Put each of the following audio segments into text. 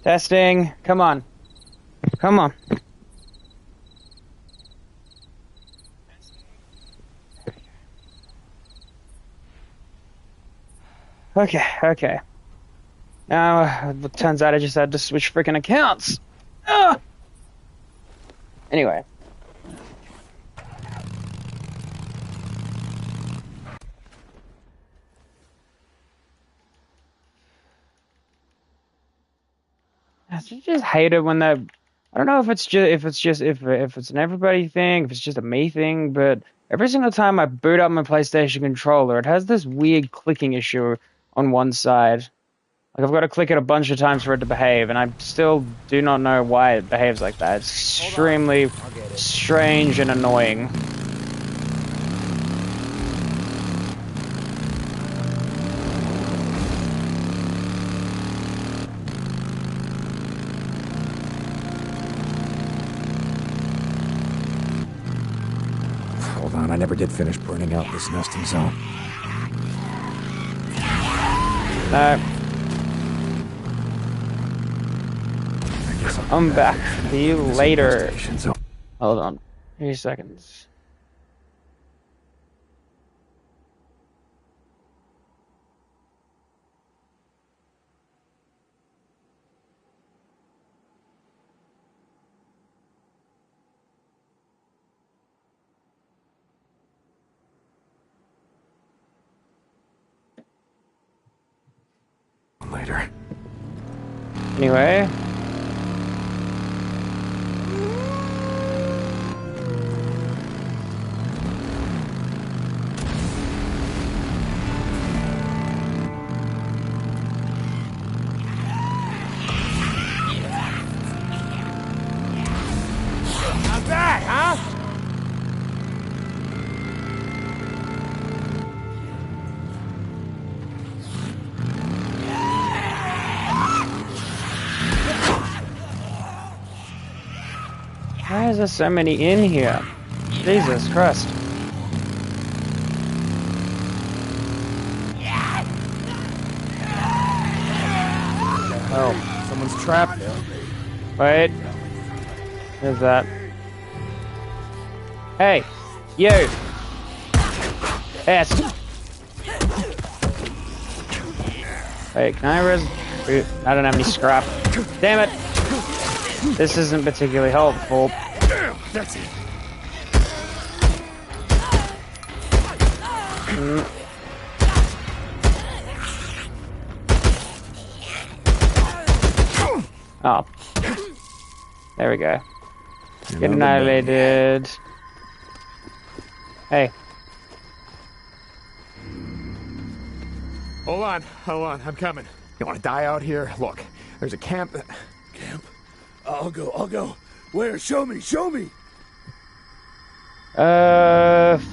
Testing. Come on. Come on. Okay, okay. Now, it turns out I just had to switch freaking accounts. Ugh! Anyway. I just hate it when they. I don't know if it's an everybody thing, if it's just a me thing, but every single time I boot up my PlayStation controller, it has this weird clicking issue on one side. Like I've got to click it a bunch of times for it to behave, and I still do not know why it behaves like that. It's extremely strange and annoying. Hold on, I never did finish burning out this nesting zone. No. I'm back. See you later. Hold on. 3 seconds. Later. Anyway. Not bad, huh? Why is there so many in here? Jesus Christ. Oh, someone's trapped there. Wait. There's that. Hey! You! Yes! Wait, can I I don't have any scrap. Damn it! This isn't particularly helpful. That's it. Oh. There we go. Get annihilated. Hey. Hold on, I'm coming. You want to die out here? Look, there's a camp. Camp? I'll go. Where? Show me! That's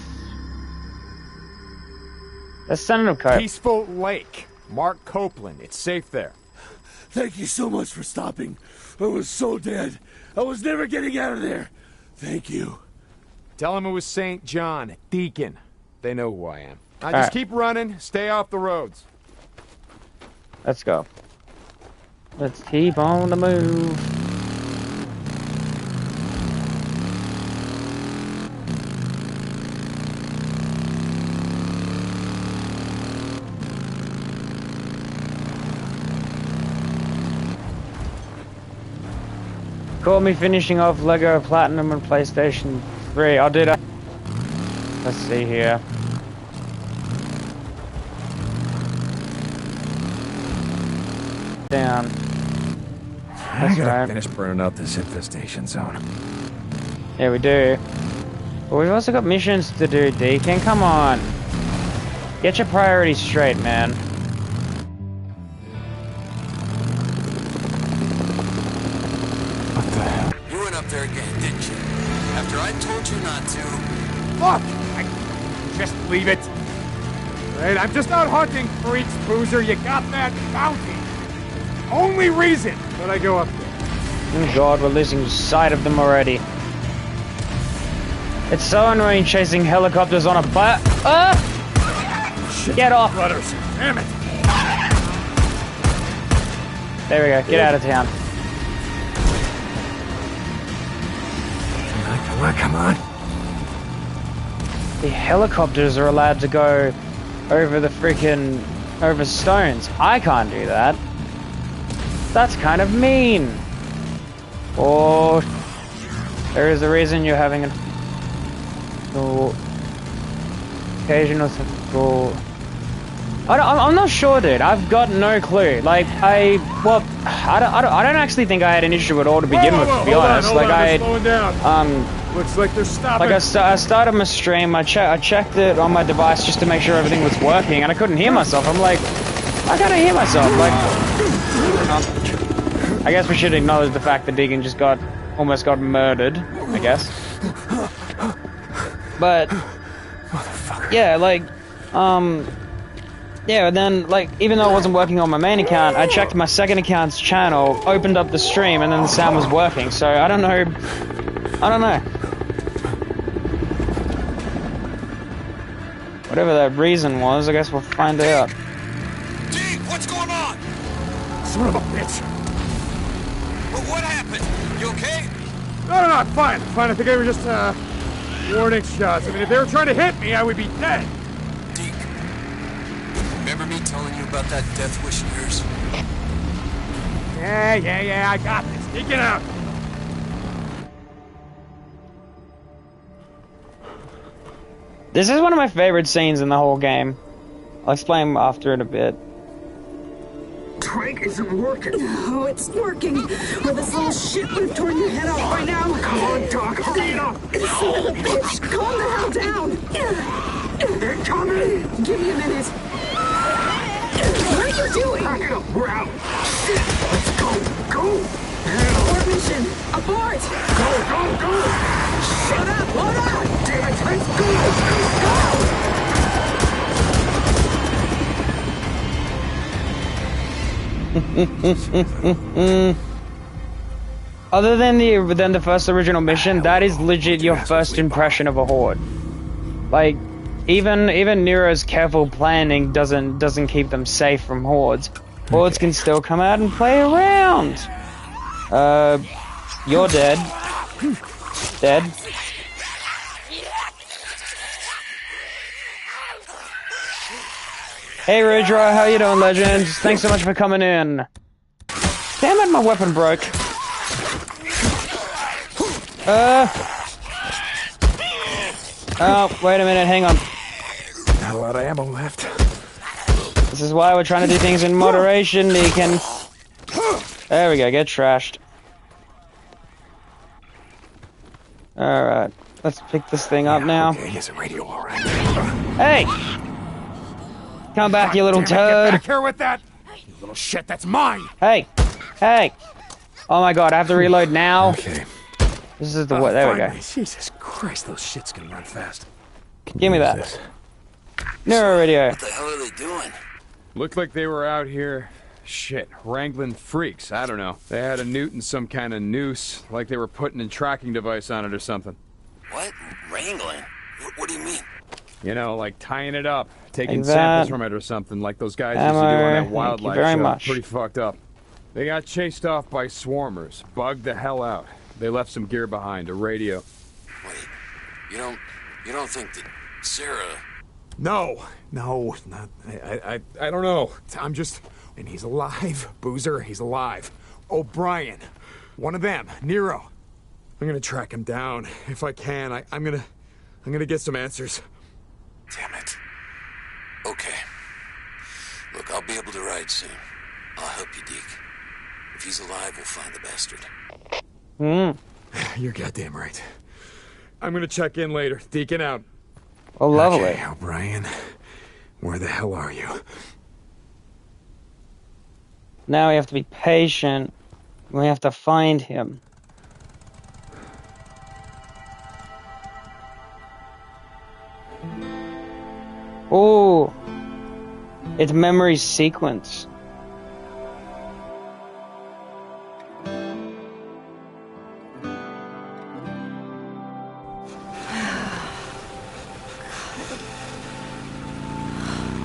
Son of Cope. Peaceful Lake. Mark Copeland. It's safe there. Thank you so much for stopping. I was so dead. I was never getting out of there. Thank you. Tell him it was St. John, Deacon. They know who I am. Now just keep running, stay off the roads. Let's go. Let's keep on the move. Caught me finishing off Lego Platinum and PlayStation 3. I'll do that. Let's see here. Down. I gotta finish burning out this infestation zone. Yeah, we do. But we've also got missions to do, Deacon. Come on. Get your priorities straight, man. What the hell? You went up there again, didn't you? After I told you not to. Look! Just leave it. Right, I'm just out hunting freaks, Boozer. You got that bounty. Only reason that I go up there. Oh God, we're losing sight of them already. It's so annoying chasing helicopters on a butt. Get off! Rudders. Damn it! There we go. Get out of town. Come on, come on. The helicopters are allowed to go over the freaking over stones. I can't do that. That's kind of mean. Or there is a reason you're having an occasional typical. I'm not sure, dude. I've got no clue. Like I don't actually think I had an issue at all to begin with. To be honest, hold on, they're slowing down. Looks like they're stopping. Like I started my stream. I checked it on my device just to make sure everything was working, and I couldn't hear myself. I'm like, I gotta hear myself. Like, I guess we should acknowledge the fact that Deegan just almost got murdered. I guess. But yeah, like, yeah, and then, like, even though it wasn't working on my main account, I checked my second account's channel, opened up the stream, and then the sound was working. So I don't know. Whatever that reason was, I guess we'll find out. Deke, what's going on? Son of a bitch. What happened? You okay? No, I'm fine. I think they were just, warning shots. I mean, if they were trying to hit me, I would be dead. Deke, remember me telling you about that death wish of yours? Yeah, I got this. Take it out. This is one of my favorite scenes in the whole game. I'll explain after it a bit. Trank isn't working. Oh, it's working. Will this little shit move toward your head off by now? Come on, Doc, hurry it up. Son of a bitch, calm the hell down. They're coming. Give me a minute. What are you doing? Pack it up, we're out. Shit, let's go. Abort mission. Abort. Go. Shut up, hold on. Damn it, let's go. Other than the first original mission, that is legit your first impression of a horde. Like, even Nero's careful planning doesn't keep them safe from hordes. Hordes can still come out and play around. You're dead. Dead. Hey Ridra, how you doing, legend? Thanks so much for coming in. Damn it, my weapon broke. Oh, wait a minute, hang on. Not a lot of ammo left. This is why we're trying to do things in moderation, Deacon. There we go, get trashed. Alright, let's pick this thing up now. Okay, here's a radio, alright. Hey! Come back, you little Get turd! back here with that! You little shit, that's mine! Hey! Oh my god, I have to reload now. Okay. This is the way. There we go. Jesus Christ, those shits can run fast. Give me that. Neuro radio. What the hell are they doing? Looked like they were out here, wrangling freaks. I don't know. They had a newt and some kind of noose, like they were putting a tracking device on it or something. What? Wrangling? What do you mean? You know, like tying it up, taking Like samples that. from it or something, like those guys used to do on that Thank you wildlife very show. much. Pretty fucked up. They got chased off by swarmers, bugged the hell out. They left some gear behind, a radio. Wait, you don't think that Sarah... No, not. I don't know. I'm just. And he's alive, Boozer. He's alive. O'Brien, one of them, Nero. I'm gonna track him down if I can. I'm gonna get some answers. Damn it. Okay. Look, I'll be able to ride soon. I'll help you, Deke. If he's alive, we'll find the bastard. You're goddamn right. I'm gonna check in later. Deacon out. Oh, lovely. Okay, O'Brien, where the hell are you? Now we have to be patient. We have to find him. Oh, it's memory sequence.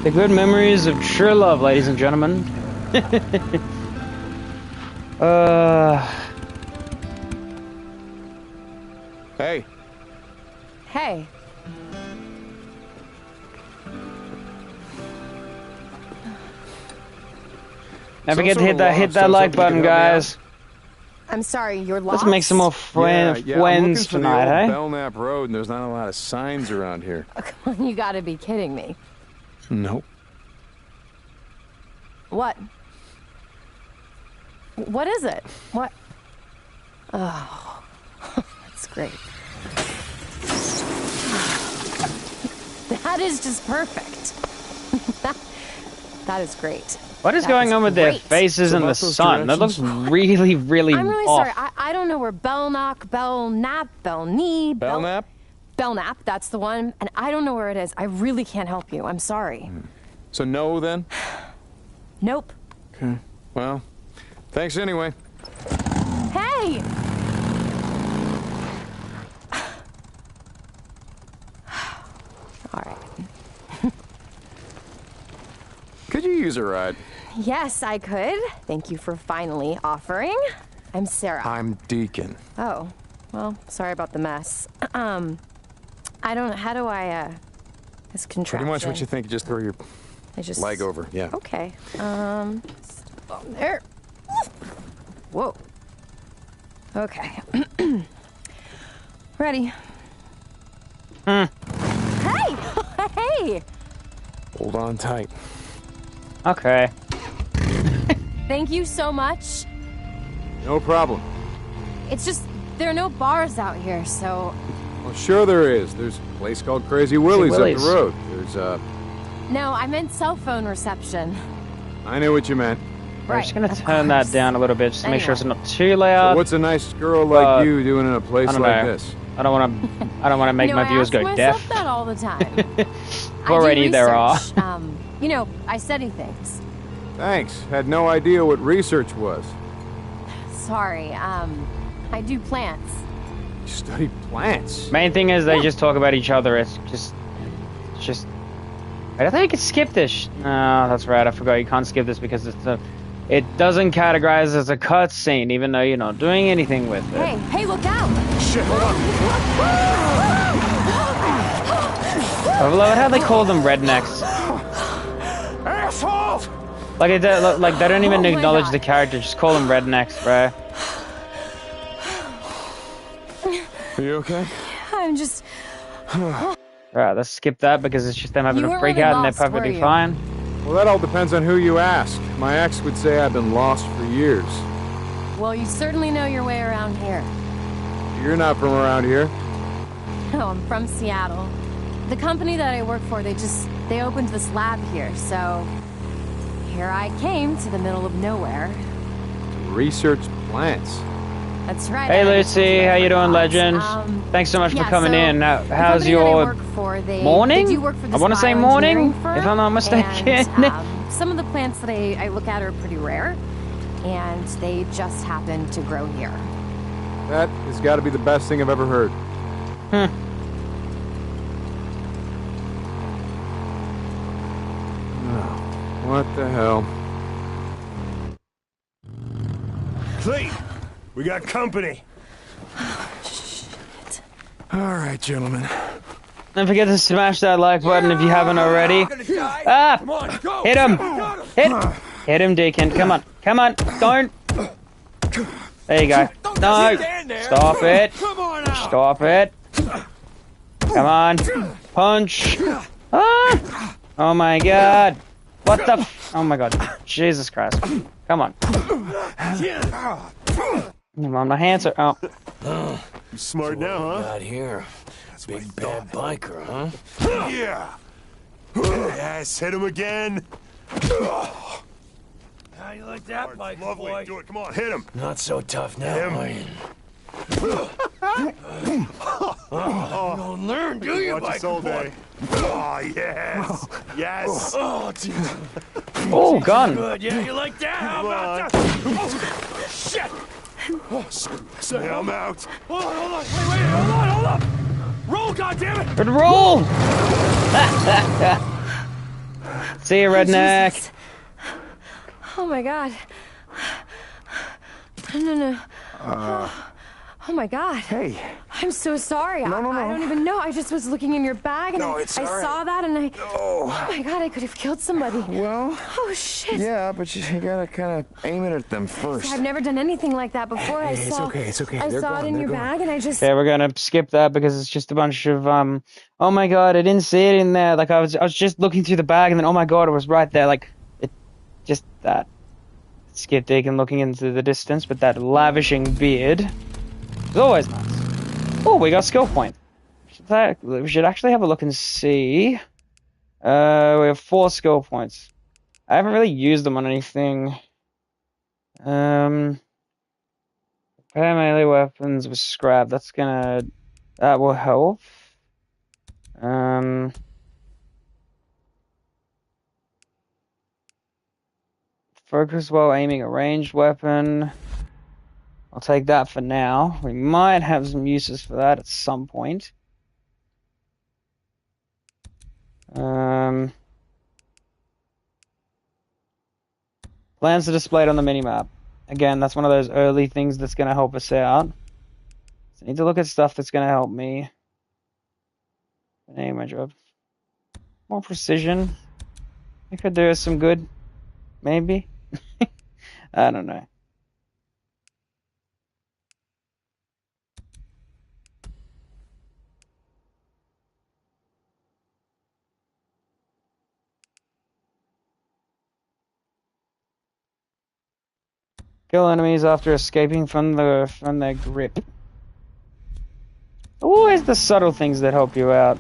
The good memories of true love, ladies and gentlemen. Hey. Hey. Don't Some forget to sort hit of that law like shows up, button, you can help me out. guys. I'm sorry, you're lost? Let's make some more I'm looking friends for the tonight, old eh? Belknap Road, and there's not a lot of signs around here. Come on, you gotta be kidding me. Nope. What? What is it? What? Oh, that's great. That is just perfect. That is great. What is That going is on with their great. faces in the about those sun? That looks really, really I'm really off. sorry. I don't know where Belknap, Belknap, Belknap? Belknap, that's the one. And I don't know where it is. I really can't help you. I'm sorry. So no, then? Nope. Okay. Well, thanks anyway. Hey! All right. Could you use a ride? Yes, I could. Thank you for finally offering. I'm Sarah. I'm Deacon. Oh, well, sorry about the mess. I don't. How do I? This contraption. Pretty much what you think. Just throw your I just leg over. Yeah. Okay. There. Whoa. Okay. Ready. Hey! Hey! Hold on tight. Okay. Thank you so much. No problem. It's just there are no bars out here, so Well, sure there is. There's a place called Crazy Willie's up Willie's. the road. There's, no, I meant cell phone reception. I knew what you meant. We're just gonna of turn that course. down a little bit just to make sure it's Anyway. not too loud. What's a nice girl like you doing in a place I don't like know. this? I don't want to make You know, my viewers I ask go myself deaf. that all the time. Already I do there are. research. You know, I study things. Thanks. Had no idea what research was. Sorry, I do plants. You study plants. Main thing is they just talk about each other. It's just. I don't think you can skip this. No, that's right. I forgot you can't skip this because it doesn't categorize as a cutscene, even though you're not doing anything with it. Hey, look out! Shit, hold on. I love how they call them rednecks. Assholes! Like they don't even Oh my acknowledge God. the character. Just call them rednecks, bro. Are you okay? I'm just. Right, let's skip that because it's just them having You a weren't freak really out and they're lost, were perfectly you? fine. Well, that all depends on who you ask. My ex would say I've been lost for years. Well, you certainly know your way around here. You're not from around here. No, I'm from Seattle. The company that I work for, they opened this lab here, so here I came to the middle of nowhere. Research plants. That's right. Hey I already Lucy, told you how I you doing, forgot. legend? Thanks so much for yeah, coming so in. the How's company that I your work for, they morning? do work for I this want to say morning, bioengineering firm, if I'm not mistaken. And, some of the plants that I look at are pretty rare, and they just happen to grow here. That has got to be the best thing I've ever heard. Oh, what the hell? Clete, we got company. All right, gentlemen. Don't forget to smash that like button if you haven't already. Ah! Come on, go. Hit him! Hit him, Deacon. Come on. Come on. Don't. There you go. No. Stop it. Come on out. Stop it. Come on. Punch. Ah! Oh my god. What the f- Oh my god. Jesus Christ. Come on. Come on, my hands are... Oh. You smart now, huh? Got here. Big bad biker, huh? Yeah. Yes, hit him again. How you like that, biker Lovely. boy? Do it. Come on, hit him. Not so tough now, Him. Ryan. You don't learn, do you, Watch us biker all boy? day. Oh, yes. Yes. Oh, geez. Oh, gun. Good, yeah, you like that? How Come about on. that? Shit! Say I'm out. Hold on, wait, hold up! Roll, goddammit! Good roll! See you, redneck. Jesus. Oh my god. No. Oh my god. Hey, I'm so sorry. No. I don't even know. I just was looking in your bag and No, I it's all right. saw that and oh my God, I could have killed somebody. Well, oh shit. Yeah, but you gotta kind of aim it at them first. I've never done anything like that before. Hey, it's okay. I saw it in your bag and I just... Okay, we're gonna skip that because it's just a bunch of, oh my God, I didn't see it in there. Like, I was just looking through the bag and then, oh my God, it was right there. Like, it, just that. Skip Deacon looking into the distance, but that lavishing beard is always nice. Oh, we got skill point. We should actually have a look and see. We have 4 skill points. I haven't really used them on anything. Repair melee weapons with scrap. That will help. Focus while aiming a ranged weapon. I'll take that for now. We might have some uses for that at some point. Plans are displayed on the minimap. Again, that's one of those early things that's going to help us out. So I need to look at stuff that's going to help me. Name my job. More precision. I could do some good. Maybe. I don't know. Kill enemies after escaping from their grip. Always the subtle things that help you out.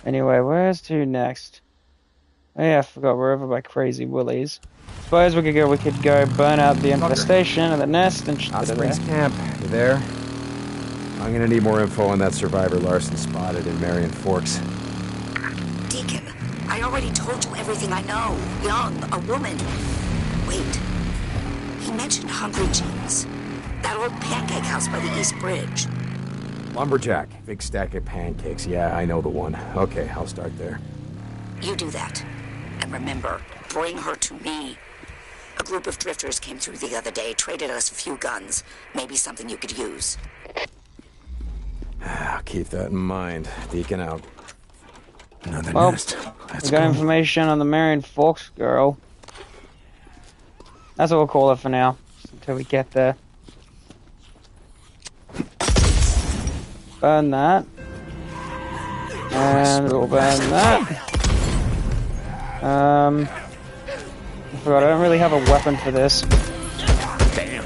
Anyway, where's to next? Oh yeah, I forgot we're over by Crazy Willie's. Suppose we could go burn out the infestation of the nest and Hot Springs Camp, you there? I'm gonna need more info on that survivor Larson spotted in Marion Forks. Deacon, I already told you everything I know. Young, a woman. Wait. He mentioned Hungry Jim's. That old pancake house by the East Bridge. Lumberjack. Big stack of pancakes. Yeah, I know the one. Okay, I'll start there. You do that. And remember, bring her to me. A group of drifters came through the other day, traded us a few guns. Maybe something you could use. I'll keep that in mind. Deacon out. Another Well, nest. we got information on the Marion Forks girl. That's what we'll call it for now, until we get there. Burn that. And we'll burn that. I forgot, I don't really have a weapon for this. Damn.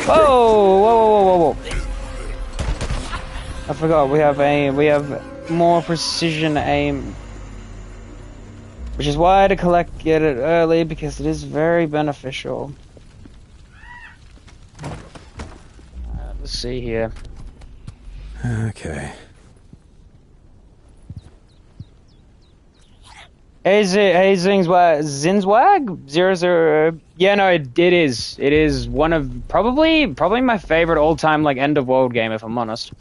Whoa! I forgot, we have more precision aim. Which is why to get it early, because it is very beneficial. Let's see here. Okay. Hey Zinzwag 00. Yeah, no, it is. It is one of probably my favorite all-time like end of world game, if I'm honest.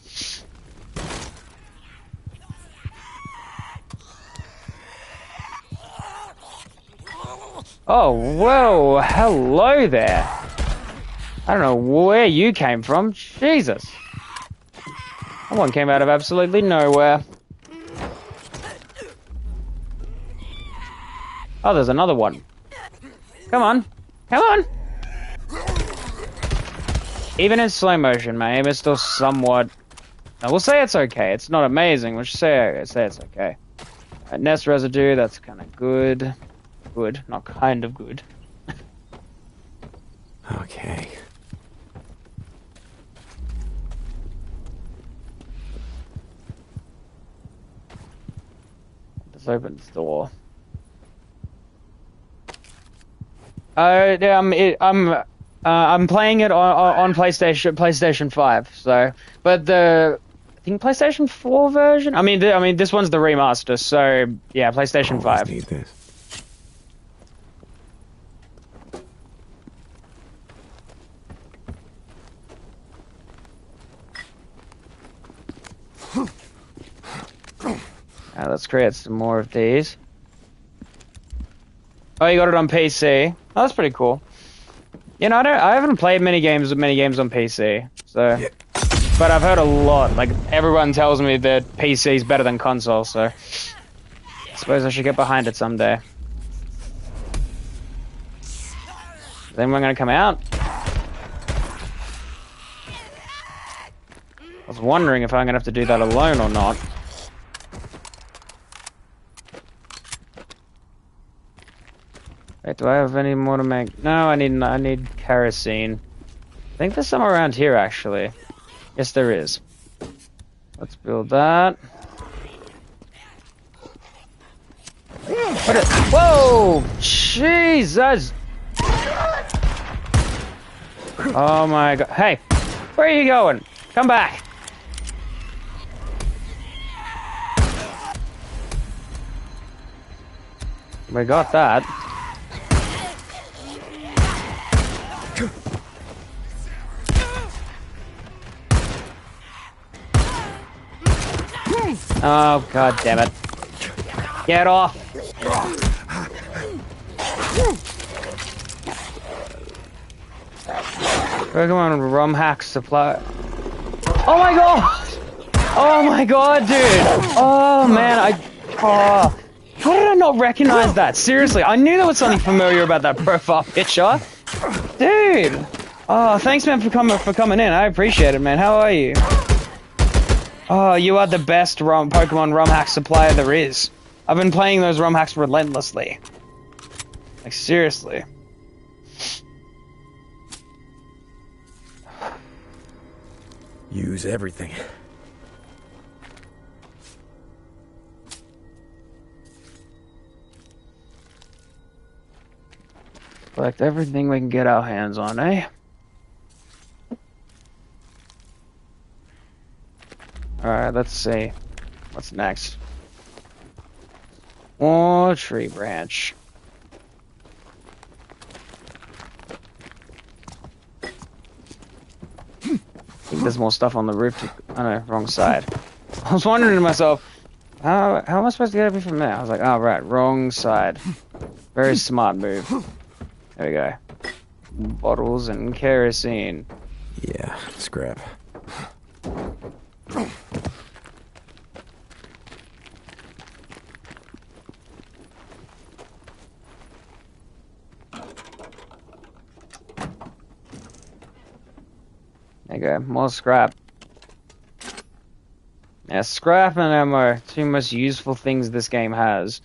Oh, whoa, hello there. I don't know where you came from. Jesus. That one came out of absolutely nowhere. Oh, there's another one. Come on. Come on. Even in slow motion, my aim is still somewhat... I will say it's okay. It's not amazing. We'll just say it's okay. Nest residue, that's kind of good. Good, not kind of good. Okay. Let's open this door. I'm playing it on PlayStation 5. So, but I think PlayStation 4 version. I mean, this one's the remaster. So yeah, PlayStation 5. Need this. Let's create some more of these. Oh, you got it on PC. Oh, that's pretty cool. You know, I haven't played many games on PC, so. Yeah. But I've heard a lot. Like everyone tells me that PC is better than console, so I suppose I should get behind it someday. Is anyone gonna come out? I was wondering if I'm gonna have to do that alone or not. Wait, do I have any more to make? No, I need kerosene. I think there's some around here actually. Yes, there is. Let's build that. Whoa! Jesus! Oh my god. Hey! Where are you going? Come back! We got that. Oh, god damn it. Get off! Pokemon ROM hack supply. Oh my god! Oh my god, dude! Oh man, how did I not recognize that? Seriously, I knew there was something familiar about that profile picture. Dude! Oh, thanks man for coming in. I appreciate it, man. How are you? Oh, you are the best Pokemon ROM hack supplier there is. I've been playing those ROM hacks relentlessly. Like, seriously. Use everything. Collect everything we can get our hands on, eh? Alright, let's see. What's next? Oh, tree branch. I think there's more stuff on the roof. Oh no, wrong side. I was wondering to myself, how am I supposed to get over from there? I was like, oh right, wrong side. Very smart move. There we go. Bottles and kerosene. Yeah, scrap. There you go, more scrap. Yeah, scrap and ammo are two most useful things this game has.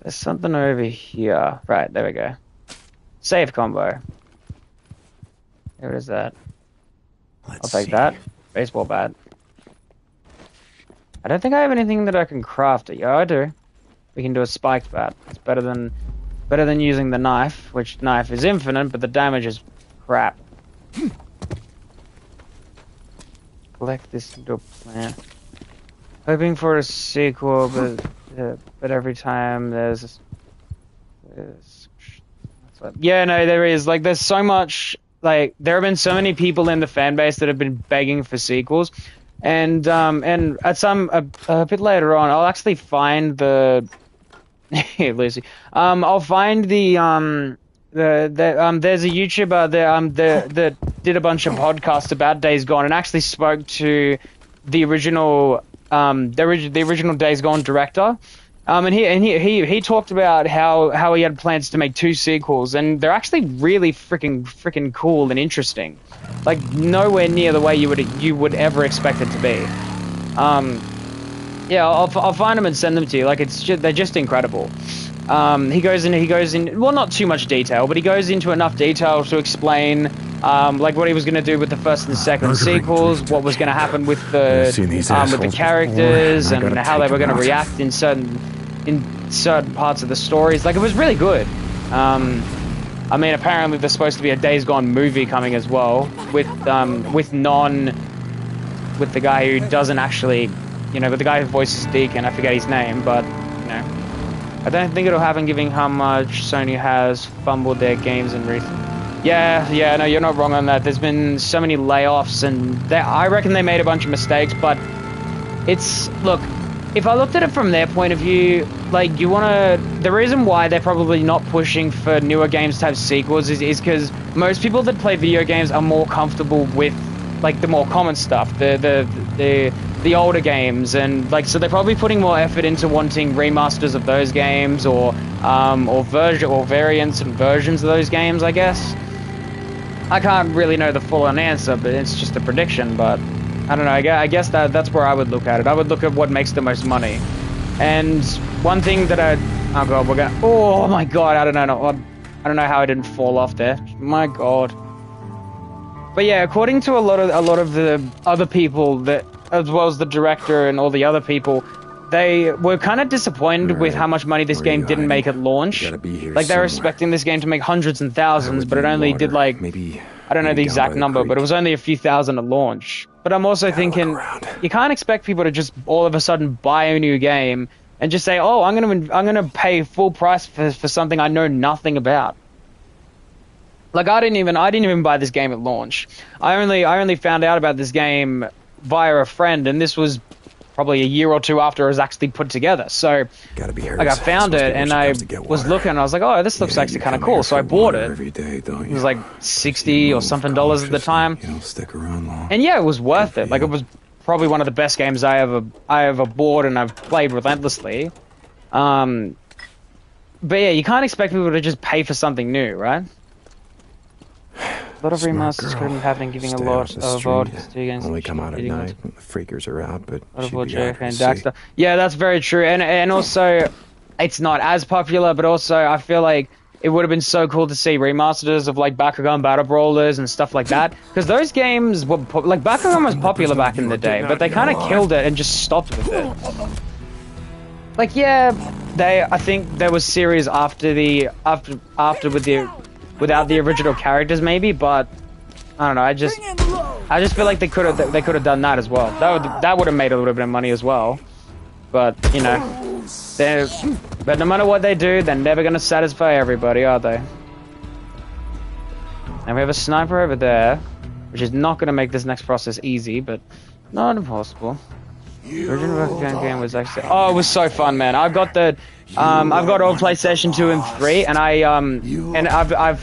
There's something over here. Right, there we go. Save combo. What is that? I'll take that. Baseball bat. I don't think I have anything that I can craft it. Yeah, I do. We can do a spiked bat. It's better than using the knife, which knife is infinite, but the damage is crap. Collect this into a plant. Hoping for a sequel, but every time there's yeah, no, there is. Like, there's so much. Like, there have been so many people in the fan base that have been begging for sequels, and at a bit later on, I'll actually find the hey, Lucy. I'll find there's a YouTuber that did a bunch of podcasts about Days Gone and actually spoke to the original Days Gone director. And he talked about how he had plans to make 2 sequels, and they're actually really freaking cool and interesting, like nowhere near the way you would ever expect it to be. Yeah, I'll find them and send them to you. Like, they're just incredible. He goes in well, not too much detail, but he goes into enough detail to explain like what he was going to do with the first and second sequels, what was going to happen with the characters, and how they were going to react in certain parts of the stories. Like, it was really good. I mean, apparently there's supposed to be a Days Gone movie coming as well with non with the guy who doesn't actually, you know, with the guy who voices Deacon. I forget his name, but you know, I don't think it'll happen given how much Sony has fumbled their games in recent. Yeah, no, you're not wrong on that. There's been so many layoffs, and I reckon they made a bunch of mistakes, but it's, look, if I looked at it from their point of view, like, the reason why they're probably not pushing for newer games to have sequels is because most people that play video games are more comfortable with, like, the more common stuff, the older games, and, like, so they're probably putting more effort into wanting remasters of those games, or variants and versions of those games, I guess. I can't really know the full-on answer, but it's just a prediction, but I don't know, I guess that's where I would look at it. I would look at what makes the most money. And one thing that oh god, oh my god, I don't know how I didn't fall off there. My god. But yeah, according to a lot of the other people, that, as well as the director and all the other people, they were kind of disappointed with how much money this game didn't make at launch. Like, they were expecting this game to make hundreds and thousands, but it only did, like, I don't know the exact number, but it was only a few thousand at launch. But I'm also thinking, you can't expect people to just all of a sudden buy a new game and just say, oh, I'm gonna pay full price for something I know nothing about. Like, I didn't even buy this game at launch. I only found out about this game via a friend, and this was probably a year or two after it was actually put together. So, like, I found it, and I was looking, and I was like, oh, this looks actually kind of cool. So I bought it. It was like $60 or something at the time. Stick around long. And yeah, it was worth it. Like, it was probably one of the best games I ever bought, and I've played relentlessly. But yeah, you can't expect people to just pay for something new, right? A lot of remasters could have been happening, giving a lot of odd games. Only come out at night when the freakers are out, but Daxter. Yeah, that's very true. And also, it's not as popular, but also I feel like it would have been so cool to see remasters of, like, Bakugan Battle Brawlers and stuff like that, because those games were like, Bakugan was popular back in the day, but they kind of killed it and just stopped with it. Like, yeah, I think there was series after without the original characters, maybe, but I don't know. I just feel like they could have done that as well. That would have made a little bit of money as well. But you know, but no matter what they do, they're never gonna satisfy everybody, are they? And we have a sniper over there, which is not gonna make this next process easy, but not impossible. The original Bakugan game was actually, oh, it was so fun, man. I've got all PlayStation 2 and 3, and I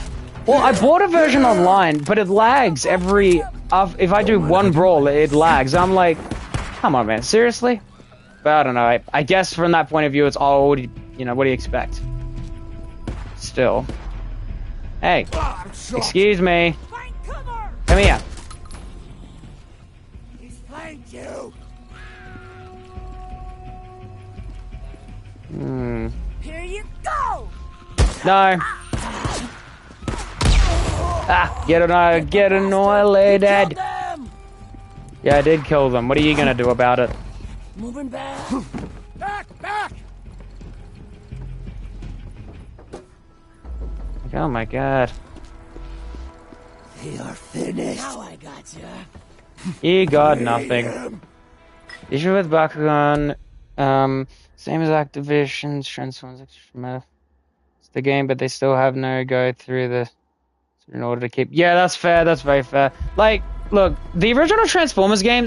bought a version online, but it lags if I do one brawl, it lags. I'm like, come on, man, seriously? But I don't know. I guess from that point of view, it's old. You know, what do you expect? Still, hey, excuse me. Come here. He's flanked you. Here you go. No. Ah, get annihilated. Yeah, I did kill them. What are you gonna do about it? Moving back. Back. Oh my god. They are finished. Now I got you. You got nothing. Issue with Bakugan, same as Activision's Transformers Extra. It's the game, but they still have no go through the in order to keep. Yeah, that's fair. That's very fair. Like, look, the original Transformers game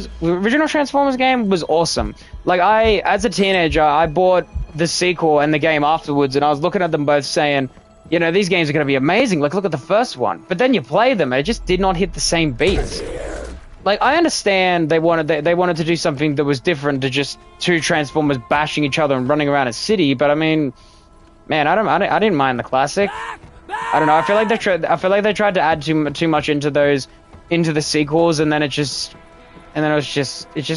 was awesome. Like, as a teenager, I bought the sequel and the game afterwards, and I was looking at them both saying, you know, these games are going to be amazing. Like, look at the first one. But then you play them, and it just did not hit the same beats. Like, I understand they wanted to do something that was different to just two Transformers bashing each other and running around a city. But I mean, man, I didn't mind the classic. I don't know. I feel like they tried to add too much into the sequels, and then it just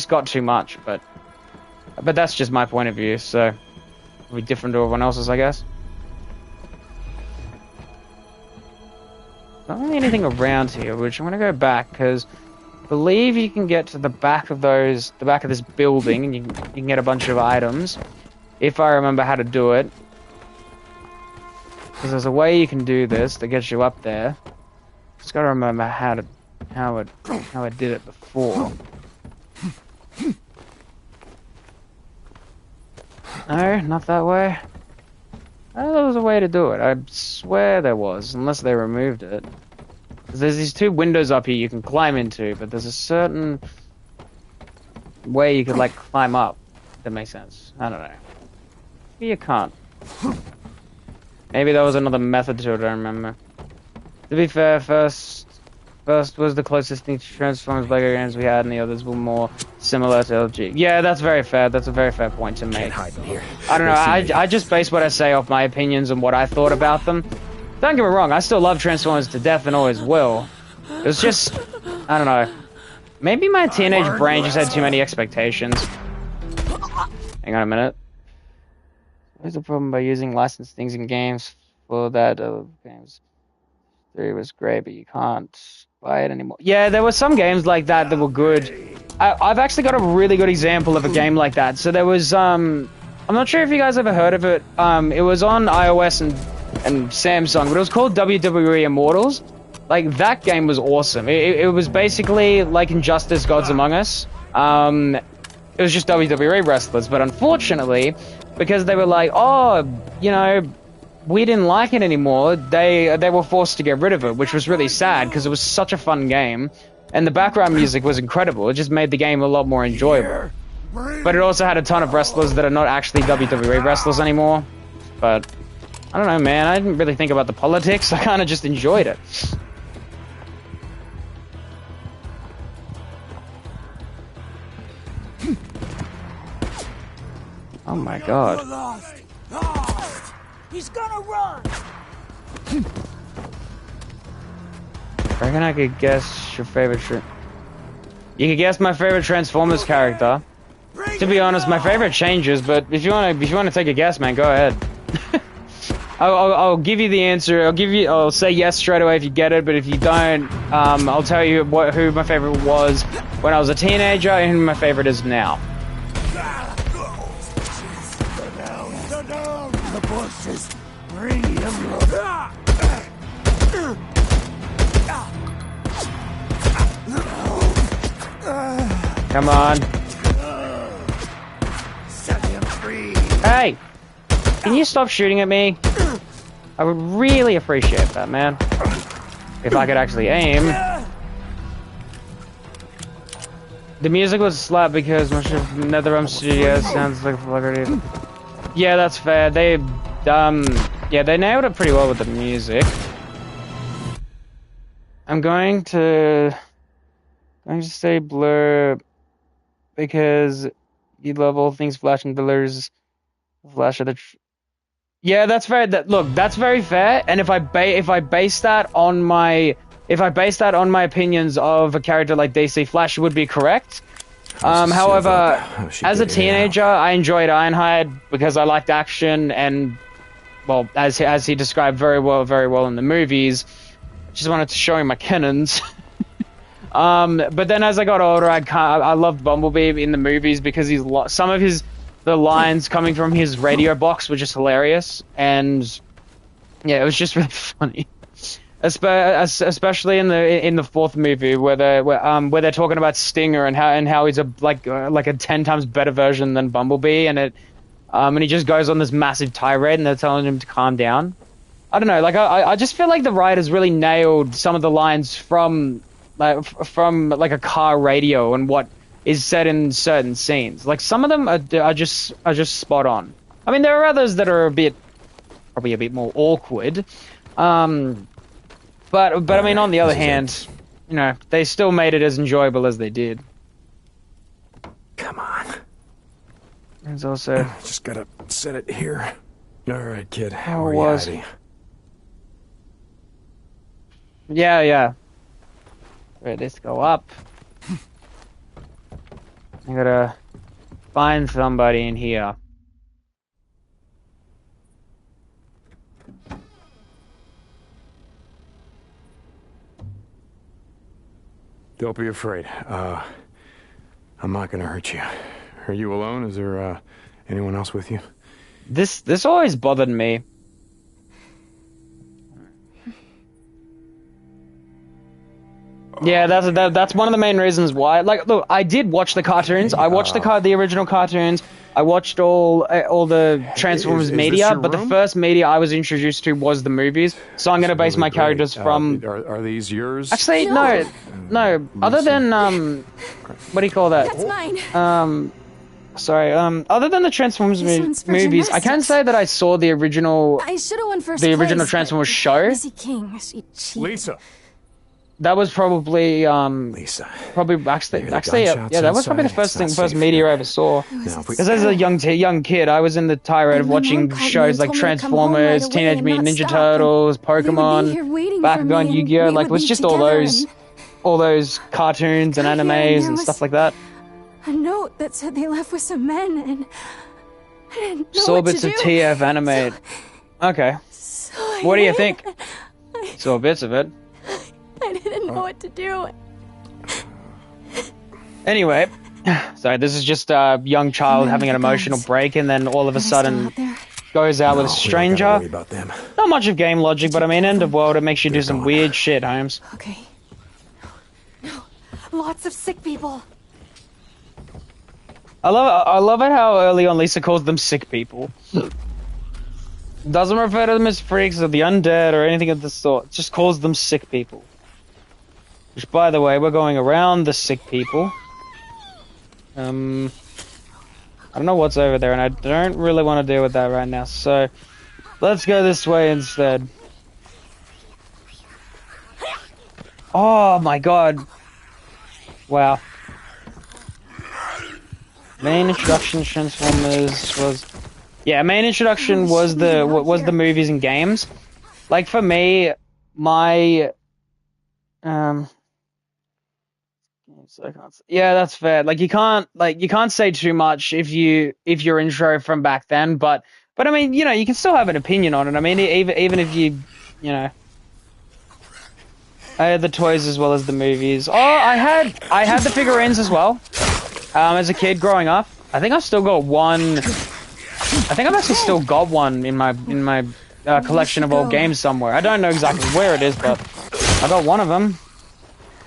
got too much. But that's just my point of view. So it'll be different to everyone else's, I guess. Not really anything around here, which I'm gonna go back because I believe you can get to the back of this building, and you can get a bunch of items, if I remember how to do it. Because there's a way you can do this that gets you up there. Just gotta remember how I did it before. No, not that way. Oh, there was a way to do it. I swear there was, unless they removed it. 'Cause there's these two windows up here you can climb into, but there's a certain way you could, like, climb up. If that makes sense. I don't know. Maybe you can't. Maybe there was another method to it, I don't remember. To be fair, first was the closest thing to Transformers Lego games we had, and the others were more similar to LG. Yeah, that's very fair. That's a very fair point to make. Hide in here. I don't know. I just base what I say off my opinions and what I thought about them. Don't get me wrong. I still love Transformers to death and always will. It was just, I don't know. Maybe my teenage brain just had too many expectations. Hang on a minute. What's the problem by using licensed things in games for that? Games 3 was great, but you can't buy it anymore. Yeah, there were some games like that that were good. I've actually got a really good example of a game like that. So there was, I'm not sure if you guys ever heard of it. It was on iOS and Samsung, but it was called WWE Immortals. Like, that game was awesome. It was basically like Injustice Gods Among Us. It was just WWE wrestlers, but unfortunately, because they were like, oh, you know, we didn't like it anymore, they were forced to get rid of it, which was really sad because it was such a fun game, and the background music was incredible. It just made the game a lot more enjoyable. But it also had a ton of wrestlers that are not actually WWE wrestlers anymore. But I don't know, man. I didn't really think about the politics. I kind of just enjoyed it. Oh my god. Lost. He's gonna run. I reckon I could guess your favorite You could guess my favorite Transformers character. To be honest, my favorite changes, but if you wanna take a guess, man, go ahead. I'll give you the answer. I'll say yes straight away if you get it, but if you don't, I'll tell you who my favorite was when I was a teenager and who my favorite is now. The bushes. Bring him. Come on. Set him free. Hey! Can you stop shooting at me? I would really appreciate that, man. If I could actually aim. The music was slap because much of NetherRealm Studios sounds like vulgarity. Yeah, that's fair. They nailed it pretty well with the music. I'm going to say Blur because you love all things Flash and Blur's Flash of the. Yeah, that's fair. Look, that's very fair. And if I base that on my opinions of a character like DC Flash, would be correct. However, as a teenager, I enjoyed Ironhide because I liked action and, well, as he described very well in the movies, just wanted to show him my cannons. But then as I got older, I loved Bumblebee in the movies because some of the lines coming from his radio box were just hilarious, and yeah, it was just really funny. Especially in the fourth movie where they're talking about Stinger and how he's like a 10 times better version than Bumblebee, and he just goes on this massive tirade and they're telling him to calm down. I don't know, like I just feel like the writers really nailed some of the lines from a car radio and what is said in certain scenes. Like some of them are just spot on. I mean, there are others that are probably a bit more awkward. But I mean, on the other hand, you know, they still made it as enjoyable as they did. Come on. There's also just gotta set it here. All right, kid. How it was? Yeah. Wait, let's go up. I gotta find somebody in here. Don't be afraid. I'm not gonna hurt you. Are you alone? Is there anyone else with you? This always bothered me. Yeah, that's one of the main reasons why. Like, look, I did watch the cartoons. I watched the original cartoons. I watched all the Transformers Is this media, your but the room? first media I was introduced to was the movies. So I'm gonna base my characters from. Are these yours? Actually, no. Other than what do you call that? That's mine. Sorry. Other than the Transformers This one's for movies, I can gymnastics. say that I saw the original I should have won first the place, original but Transformers show. Missy King, she cheated. Lisa. That was probably Lisa. probably actually hear the yeah, gunshots that was probably the outside? It's not first safe media here. I ever saw. Now, if we- Because as a young kid, I was in the tirade of My mom watching called me shows and like told me to come home right Transformers, away Teenage and Mutant not Ninja stop, Turtles, and they would be Pokemon, here waiting for Bakugan, me, Yu-Gi-Oh! and Like, we it was would just leave together, all those cartoons and Right here, animes there and was- stuff like that. a note that said they left with some men, and I didn't know Saw what bits to of do. TF animate. Okay. So I What do you went. think? Saw bits of it. I didn't know what to do. Anyway, sorry, this is just a young child having an emotional break, and then all of a Are they still sudden out there? goes out with a We don't gotta stranger. worry about them. Not much of game logic, but I mean, end of world, it makes you do some weird shit, Holmes. Okay. No, lots of sick people. I love it how early on Lisa calls them sick people. Doesn't refer to them as freaks or the undead or anything of the sort. Just calls them sick people. Which, by the way, we're going around the sick people. I don't know what's over there, and I don't really want to deal with that right now. So, let's go this way instead. Oh my god. Wow. Main introduction to Transformers was... Yeah, main introduction was the movies and games. Like, for me, my... Yeah, that's fair. Like, you can't say too much if your intro from back then, but I mean, you know, you can still have an opinion on it. I mean, even if you know... I had the toys as well as the movies. Oh, I had the figurines as well. As a kid growing up, I think I've still got one. I think I've actually still got one in my collection of old games somewhere. I don't know exactly where it is, but I got one of them.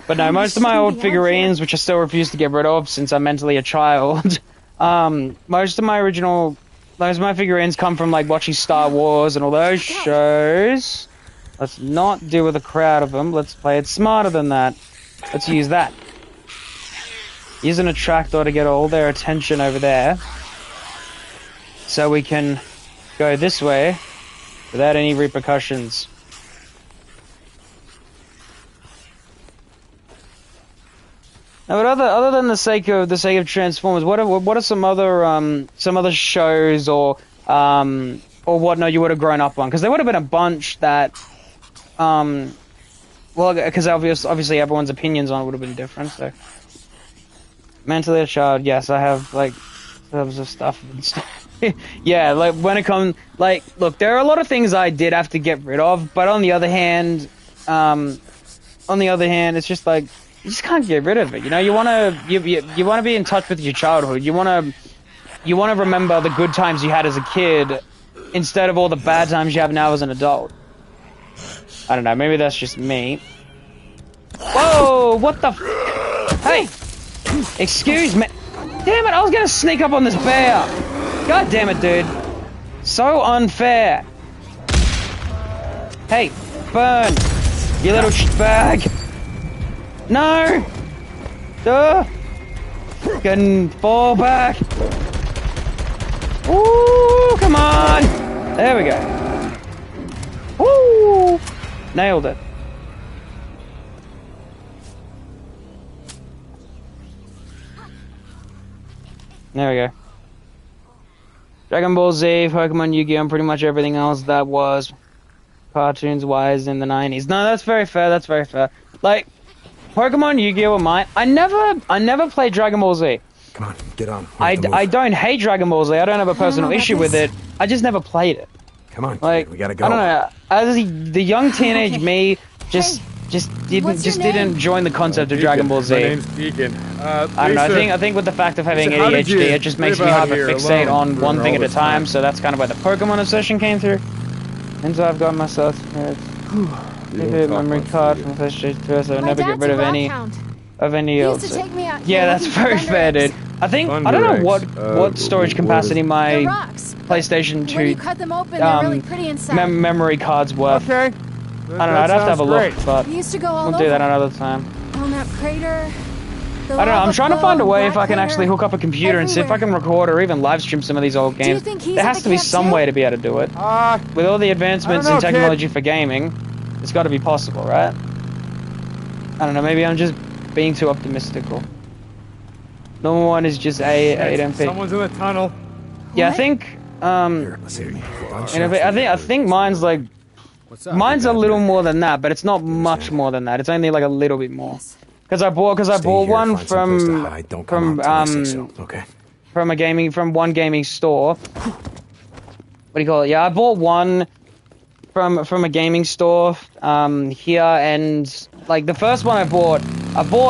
But no, most of my old figurines, which I still refuse to get rid of since I'm mentally a child, most of my figurines come from like watching Star Wars and all those shows. Let's not deal with a crowd of them. Let's play it smarter than that. Let's use that. Use an attractor to get all their attention over there. So we can go this way without any repercussions. Now, but other than the sake of Transformers, what are some other shows or whatnot you would have grown up on? Because there would have been a bunch that well, because obviously everyone's opinions on it would have been different. So, mentally a child, yes, I have like tons of stuff and stuff. Yeah, like when it comes, like, look, there are a lot of things I did have to get rid of, but on the other hand, it's just like you just can't get rid of it. You know, you wanna be in touch with your childhood. You wanna remember the good times you had as a kid instead of all the bad times you have now as an adult. I don't know, maybe that's just me. Whoa, what the Hey! Excuse me. Damn it, I was gonna sneak up on this bear! God damn it, dude. So unfair. Hey, burn! You little bag! No! Duh! Fucking fall back! Ooh, come on! There we go. Woo! Nailed it. There we go. Dragon Ball Z, Pokemon, Yu-Gi-Oh, and pretty much everything else that was cartoons-wise in the 90s. No, that's very fair, that's very fair. Like, Pokemon, Yu-Gi-Oh were mine. I never played Dragon Ball Z. Come on, get on. I don't hate Dragon Ball Z. I don't have a personal issue with it. I just never played it. Come on, like, we gotta go. I don't know. As the young teenage me just didn't join the concept of Dragon Ball Z. My name's Deacon. I don't know. I think with the fact of having Lisa, how did ADHD, you it just makes me live out here hyperfixate alone on for one all thing at a this time. time? So that's kind of where the Pokemon obsession came through. And so I've got myself. Keep memory card from PlayStation 2, so I'll never get rid of any else. Yeah, that's very fair, dude. I think I don't know what storage capacity my PlayStation 2 When you cut them open, they're really pretty inside. memory card's worth. Okay. I don't know. I'd have to have a look, but We used to go all we'll over. do that another time. Belknap Crater. I don't know. I'm trying to find a way if I can actually hook up a computer and see if I can record or even live stream some of these old games. There has to be some way to be able to do it. With all the advancements in technology for gaming, it's got to be possible, right? I don't know. Maybe I'm just being too optimistical. Number one is just A8MP. Someone's in the tunnel. Yeah, I think. I think mine's like. Mine's a little more than that, but it's not much more than that. It's only like a little bit more. Because I bought one from one gaming store. What do you call it? Yeah, I bought one from a gaming store here, and like the first one I bought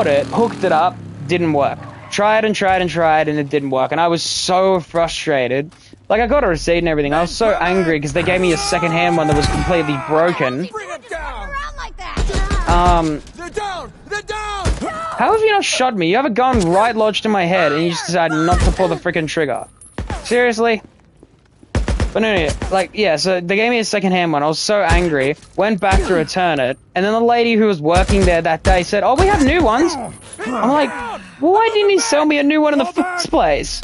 it, hooked it up, didn't work. Tried, and it didn't work, and I was so frustrated. Like I got a receipt and everything. I was so angry because they gave me a second-hand one that was completely broken. They're down! They're down! How have you not shot me? You have a gun right lodged in my head, and you just decided not to pull the freaking trigger. Seriously? But no, like, yeah, so they gave me a second-hand one. I was so angry, went back to return it, and then the lady who was working there that day said, "Oh, we have new ones." I'm like, well, why didn't he sell me a new one in the first place?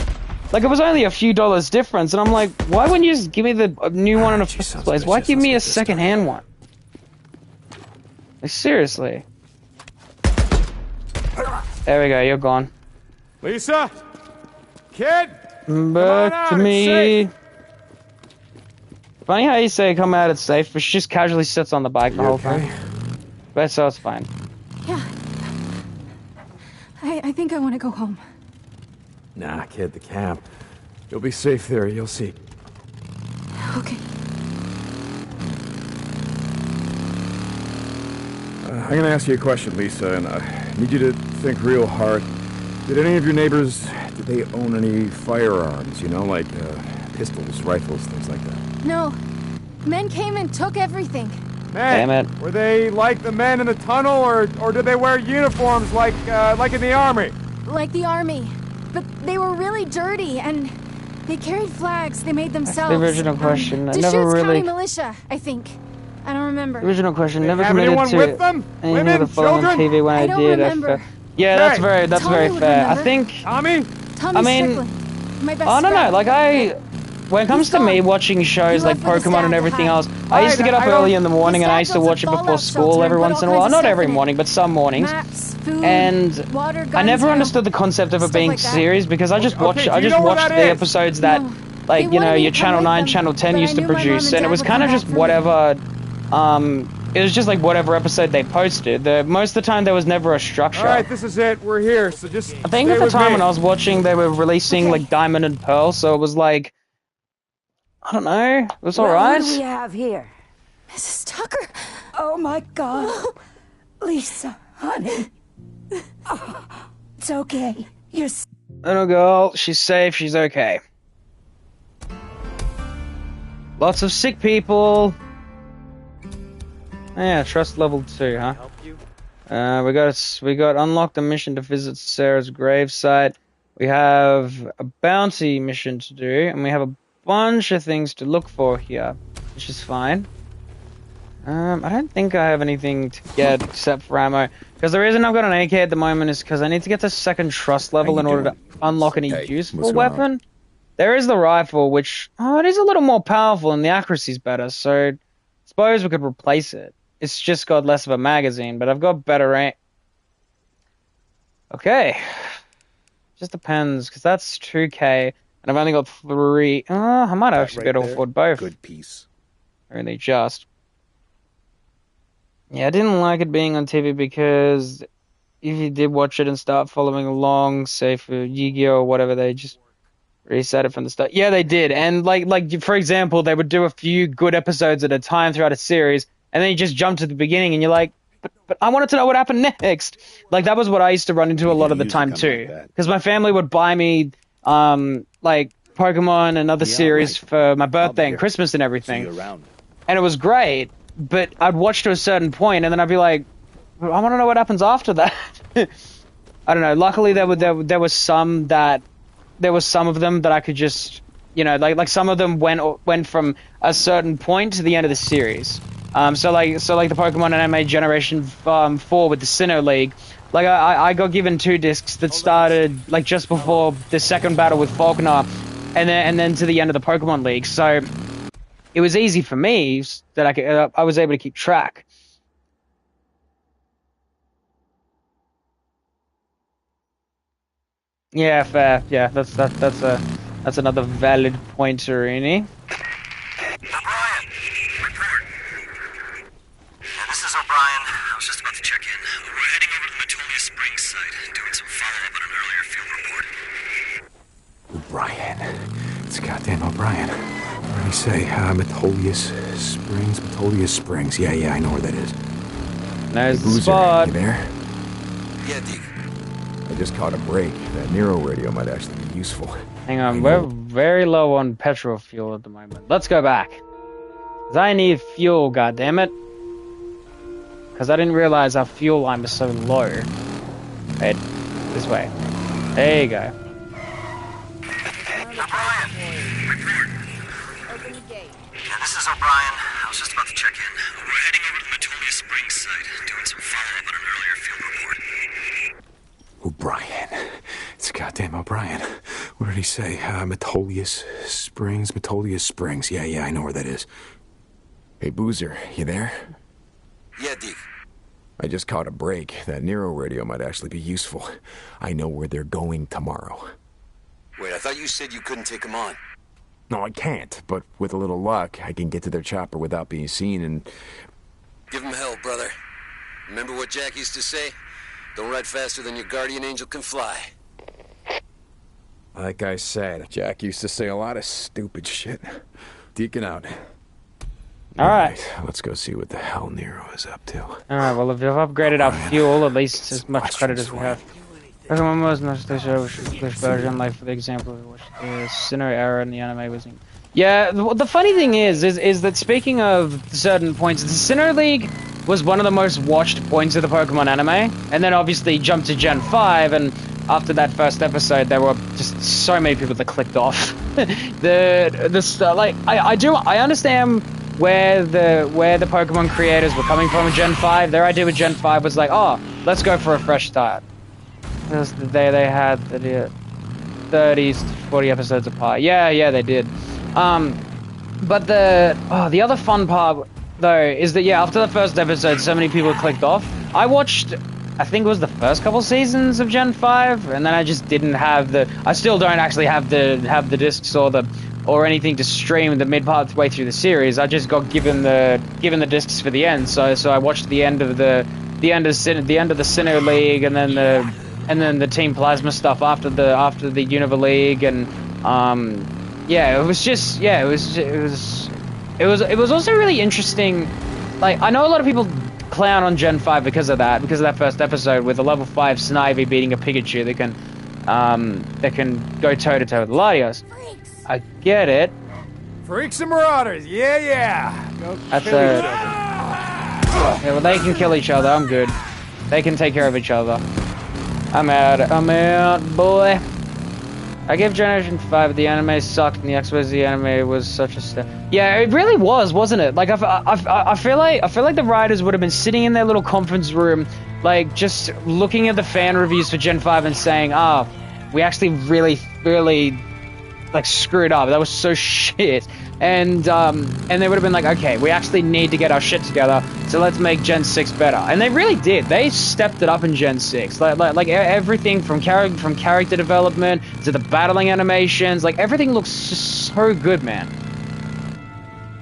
Like, it was only a few dollars difference, and I'm like, why wouldn't you just give me the new one in the first place? Why give me a second-hand one? Like, seriously. There we go, you're gone. Lisa? Kid? Back to me. Funny how you say come out it's safe, but she just casually sits on the bike the whole time. But so it's fine. Yeah. I think I want to go home. Nah, kid, the camp. You'll be safe there, you'll see. Okay. I'm gonna ask you a question, Lisa, and I need you to think real hard. Did any of your neighbors, did they own any firearms, you know, like pistols, rifles, things like that? No. Men came and took everything. Man, damn it. Were they like the men in the tunnel, or did they wear uniforms like in the army? Like the army. But they were really dirty, and they carried flags they made themselves. That's the original question. I Deschutes never really... County Militia, I think. I don't remember. Original question. Never have committed anyone to with them? any Women? of the following on Children? TV when I don't did. remember. Yeah, that's very Tommy fair. would I think. Tommy? Tommy I mean, Strickland, my best I don't know. friend. Like when it comes to me watching shows like left with his Pokemon and dad to everything hide. else, I used to get up early in the morning and I used to watch it His dad before built a school fallout every shelter once in and a put all while. kinds Not of every stuff in it. morning, but some mornings. Maps, food, And water, guns, I never ammo. understood the concept of it being like that. series because I just watched do you know where watched that the is? episodes that No. like They you know wanted me your to come Channel with 9, them, Channel 10 but I used to knew my mom produce, and and it dad was would kind of come just back for me. whatever. It was just like whatever episode they posted. Most of the time there was never a structure. All right, this is it. We're here, so just I think stay at the with time me. when I was watching, they were releasing like Diamond and Pearl, so it was like, I don't know, it was alright. What do we have here? Mrs. Tucker. Oh my God. Lisa, honey. Oh, it's okay. You're Little girl, she's safe, she's okay. Lots of sick people. Yeah, trust level 2, huh? We got unlocked a mission to visit Sarah's gravesite. We have a bounty mission to do, and we have a bunch of things to look for here, which is fine. I don't think I have anything to get except for ammo. Because the reason I've got an AK at the moment is because I need to get to second trust level in order to unlock any useful weapon. There is the rifle, which, it is a little more powerful and the accuracy's better, so I suppose we could replace it. It's just got less of a magazine, but I've got better aim. Okay. Just depends, because that's 2k, and I've only got 3. I might actually be able to afford both. Good piece. Really just. Yeah, I didn't like it being on TV because if you did watch it and start following along, say for Yu-Gi-Oh or whatever, they just reset it from the start. Yeah, they did. And like for example, they would do a few good episodes at a time throughout a series, and then you just jump to the beginning and you're like, but I wanted to know what happened next. Like that was what I used to run into a lot of the time too. Because my family would buy me like Pokemon and other series for my birthday and Christmas and everything. And it was great. but I'd watch to a certain point, and then I'd be like, I want to know what happens after that. I don't know. Luckily, there was some of them that I could just, you know, like some of them went from a certain point to the end of the series. So like the Pokemon Anime Generation 4 with the Sinnoh League, like I got given 2 discs that started like just before the second battle with Falconer, and then to the end of the Pokemon League. So it was easy for me that I was able to keep track. Yeah, fair. Yeah, that's another valid pointer, Ini. O'Brien, report. Yeah, this is O'Brien. I was just about to check in. We're heading over to the Matolia Springs site, doing some follow-up on an earlier field report. O'Brien. It's goddamn O'Brien. What did he say? Matolia Springs. Yeah, I know where that is. There's Hey, the spot. you there? Yeah, Deke. I just caught a break. That Nero radio might actually be useful. Hang on, we're very low on petrol fuel at the moment. Let's go back. 'Cause I need fuel, goddammit. Because I didn't realize our fuel line was so low. Wait, this way. There you go. O'Brien, report. Open the gate. Yeah, this is O'Brien. I was just about to check in. We're heading over to the Matolia Springs site, doing some follow-up on an earlier field report. O'Brien. It's goddamn O'Brien. What did he say? Matolia Springs. Yeah, I know where that is. Hey, Boozer, you there? Yeah, Deke. I just caught a break. That Nero radio might actually be useful. I know where they're going tomorrow. Wait, I thought you said you couldn't take them on. No, I can't, but with a little luck, I can get to their chopper without being seen and... Give them hell, brother. Remember what Jack used to say? Don't ride faster than your guardian angel can fly. Like I said, Jack used to say a lot of stupid shit. Deacon out. Alright. Let's go see what the hell Nero is up to. Alright, well if you've upgraded our fuel, at least as much credit as we have. Pokemon was not the English version, like for the example of which the Sinnoh era in the anime was in. Yeah, the funny thing is that speaking of certain points, the Sinnoh League was one of the most watched points of the Pokemon anime, and then obviously jumped to Gen 5, and after that first episode, there were just so many people that clicked off. I understand where the Pokemon creators were coming from in Gen 5. Their idea with Gen 5 was like, oh, let's go for a fresh start. Because they had the 30 to 40 episodes apart. Yeah, they did. But the other fun part though is that after the first episode, so many people clicked off. I watched, I think it was the first couple seasons of Gen 5, and then I just didn't have I still don't actually have the discs or anything to stream the mid-part way through the series. I just got given the discs for the end, so I watched the end of the Sinnoh League, and then the Team Plasma stuff after the Unova League, and it was also really interesting. Like, I know a lot of people clown on Gen 5 because of that first episode with a level 5 Snivy beating a Pikachu that can go toe to toe with Latios. I get it. Freaks and Marauders, yeah. Go That's kill a- each other. Yeah, well, they can kill each other. I'm good. They can take care of each other. I'm out, boy. I gave Generation 5. The anime sucked, and the XYZ anime was such a Yeah, it really was, wasn't it? Like, I feel like the writers would have been sitting in their little conference room, like, just looking at the fan reviews for Gen 5 and saying, we actually really, like, screwed up. That was so shit. And they would have been like, okay, we actually need to get our shit together, so let's make Gen 6 better. And they really did. They stepped it up in Gen 6. Like everything from character development to the battling animations, like everything looks just so good, man.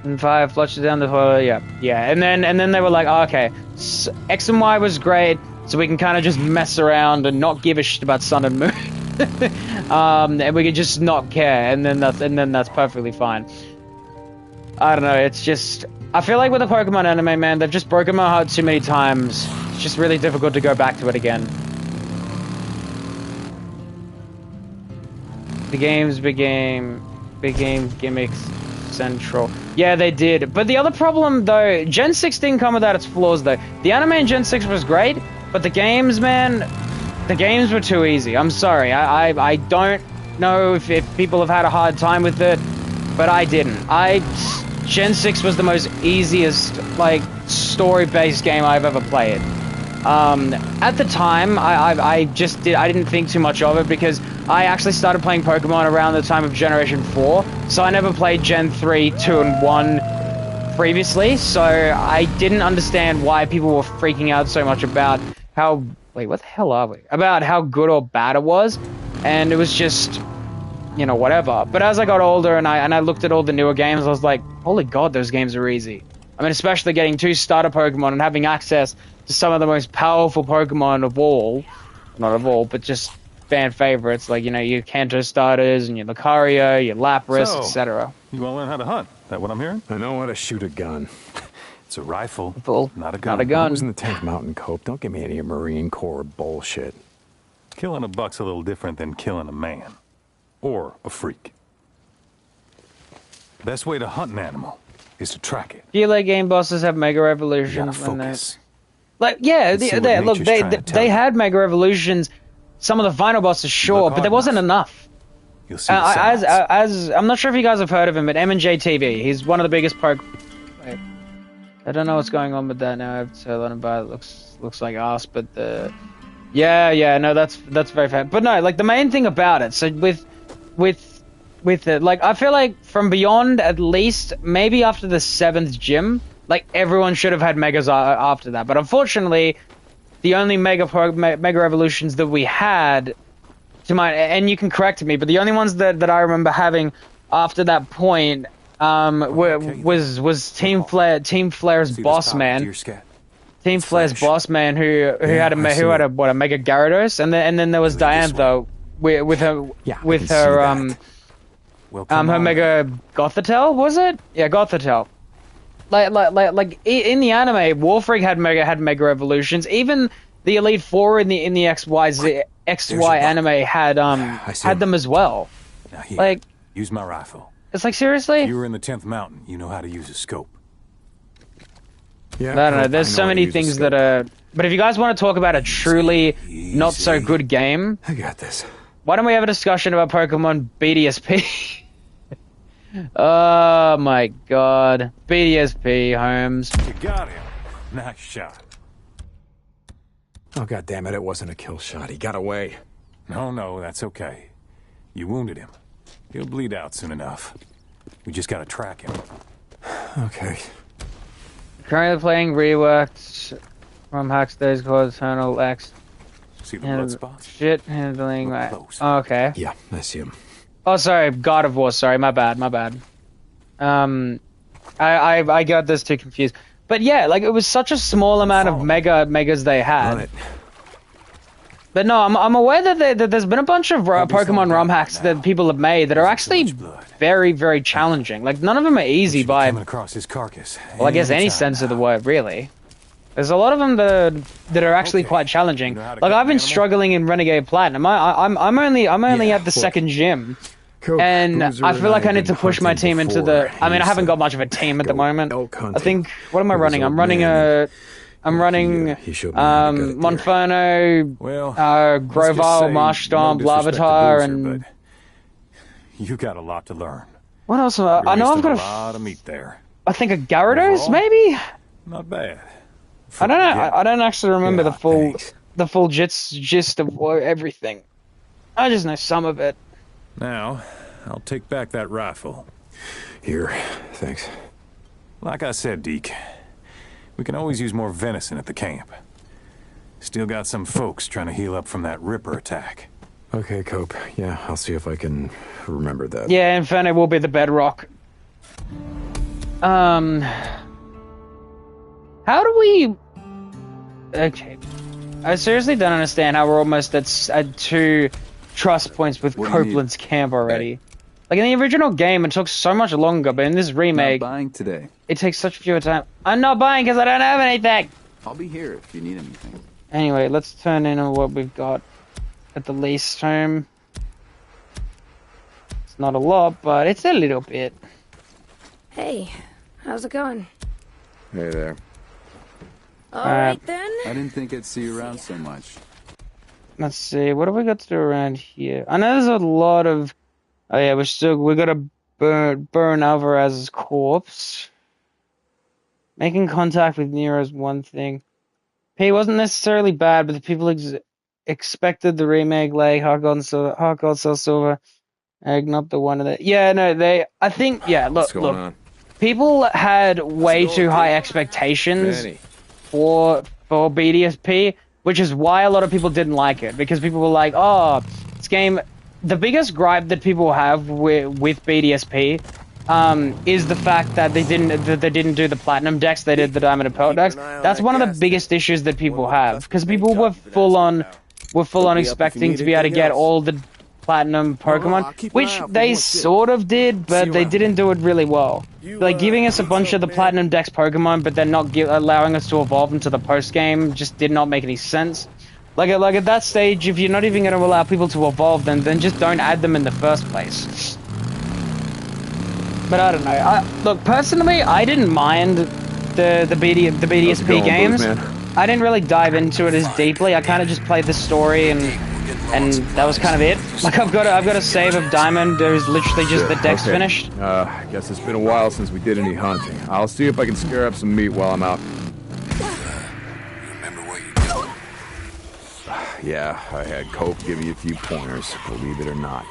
And 5 flushes down the toilet, yeah. And then they were like, okay, so X and Y was great, so we can kind of just mess around and not give a shit about Sun and Moon. And we can just not care, and then that's perfectly fine. I don't know, it's just, I feel like with the Pokemon anime, man, they've just broken my heart too many times. It's just really difficult to go back to it again. The games became big game gimmicks central. Yeah, they did. But the other problem, though, Gen 6 didn't come without its flaws, though. The anime in Gen 6 was great, but the games, man, the games were too easy. I'm sorry. I don't know if people have had a hard time with it, but I didn't. Gen 6 was the most easiest, like, story-based game I've ever played. At the time, I didn't think too much of it because I actually started playing Pokemon around the time of Generation 4, so I never played Gen 3, 2, and 1 previously, so I didn't understand why people were freaking out so much about how... Wait, what the hell are we? About how good or bad it was, and it was just, you know, whatever. But as I got older and I looked at all the newer games, I was like, holy god, those games are easy. I mean, especially getting 2 starter Pokemon and having access to some of the most powerful Pokemon of all. Not of all, but just fan favorites, like, you know, your Kanto starters and your Lucario, your Lapras, etc. You want to learn how to hunt? That what I'm hearing? I know how to shoot a gun. It's a rifle, not a gun. Not a gun. I was in the 10th Mountain Cope. Don't give me any Marine Corps bullshit. Killing a buck's a little different than killing a man. Or a freak. Best way to hunt an animal is to track it. Do you like game bosses have Mega Evolutions? Focus. Like, yeah, they had Mega Evolutions. Some of the final bosses, sure, but there wasn't enough. You'll see as I'm not sure if you guys have heard of him, but M&J TV. He's one of the biggest Wait, I don't know what's going on with that now. I have to tell him about it. Looks like us, but yeah, no, that's very fair. But no, like the main thing about it. So with it, like I feel like from Beyond, at least maybe after the 7th gym, like everyone should have had Megas after that. But unfortunately, the only Mega Evolutions that we had, and you can correct me, but the only ones that I remember having after that point was Team Flare's boss man. Team Flare's boss man who had a Mega Gyarados, and then there was Diantha with her Mega Gothitelle, was it? Yeah, Gothitelle. Like in the anime, Warframe had Mega Evolutions. Even the Elite Four in the XY anime had them as well. Now here, like, use my rifle. It's like, seriously? If you were in the 10th Mountain, you know how to use a scope. Yeah, I don't know. There's so many things that are. But if you guys want to talk about a truly not so good game, I got this. Why don't we have a discussion about Pokemon BDSP? Oh my god. BDSP, Holmes. You got him. Nice shot. Oh, god damn it, it wasn't a kill shot. He got away. No, that's okay. You wounded him. He'll bleed out soon enough. We just gotta track him. Okay. Currently playing reworked from Hackstays called Eternal X. See the blood spots? Shit handling. Oh, okay. Yeah, I see him. Oh, sorry, God of War. Sorry, my bad. I got this too confused. But yeah, like it was such a small amount of megas they had. But no, I'm aware that there's been a bunch of Pokemon ROM hacks that people have made that are actually very, very challenging. Like none of them are easy by. Across his carcass. Well, I guess any sense of the word, really. There's a lot of them that are actually quite challenging. Like I've been struggling in Renegade Platinum. I'm only at the 2nd gym. And I feel like I need to push my team into the. I mean, I haven't got much of a team at the moment. I think. What am I running? I'm running Monferno, Grovyle, Marshtomp, Larvitar, and. You got a lot to learn. What else? I know I've got a lot of meat there. I think a Gyarados, maybe. Not bad. I don't know. I don't actually remember the full gist of everything. I just know some of it. Now, I'll take back that rifle. Here, thanks. Like I said, Deke, we can always use more venison at the camp. Still got some folks trying to heal up from that Ripper attack. Okay, Cope. Yeah, I'll see if I can remember that. Yeah, Inferno will be the bedrock. How do we... Okay. I seriously don't understand how we're almost at 2 trust points with Copeland's camp already. Like in the original game, it took so much longer, but in this remake, not buying today. It takes such fewer time. I'm not buying because I don't have anything. I'll be here if you need anything. Anyway, let's turn in on what we've got at the least home. It's not a lot, but it's a little bit. Hey, how's it going? Hey there. All right then. I didn't think I'd see you around so much. Let's see, what have we got to do around here? I know there's a lot of... Oh yeah, we gotta burn Alvarez's corpse. Making contact with Nero is one thing. He wasn't necessarily bad, but the people expected the remake, like Heart Gold Soul Silver, not the one of the... Yeah, no, I think, yeah, What's look, going on? people had way too high expectations Manny. for BDSP, which is why a lot of people didn't like it, because people were like, oh, this game... The biggest gripe that people have with BDSP is the fact that they didn't do the platinum decks, they did the diamond and pearl decks. That's one of the biggest issues that people have, because people were full on expecting to be able to get all the platinum Pokemon, which they sort of did, but they didn't do it really well. Like giving us a bunch of the platinum decks Pokemon, but then not allowing us to evolve into the post game just did not make any sense. Like at that stage, if you're not even going to allow people to evolve them, then just don't add them in the first place. But I don't know. Look, personally, I didn't mind the BDSP games. I didn't really dive into it as deeply. I kind of just played the story and that was kind of it. Like I've got a save of Diamond. There's literally just the deck's finished. I guess it's been a while since we did any hunting. I'll see if I can scare up some meat while I'm out. Yeah, I had Cope give you a few pointers, believe it or not.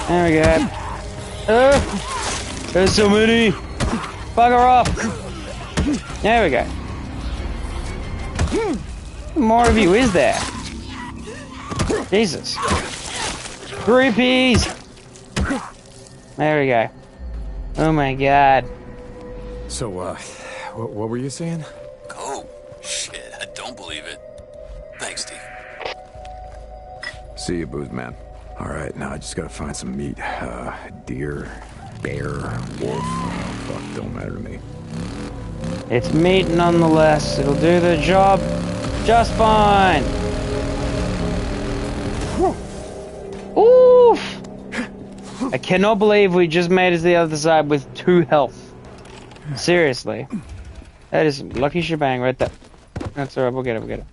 There we go. There's so many. Bugger off. There we go. How more of you is there? Jesus. Groupies. There we go. Oh my god. So, what were you saying? Go. Shit, I don't believe it. Thanks, Steve. See you, Booze Man. Alright, now I just gotta find some meat. Deer, bear, wolf. Fuck, don't matter to me. It's meat nonetheless. It'll do the job just fine. Oof! I cannot believe we just made it to the other side with 2 health. Seriously. That is lucky shebang right there. That's alright, we'll get it.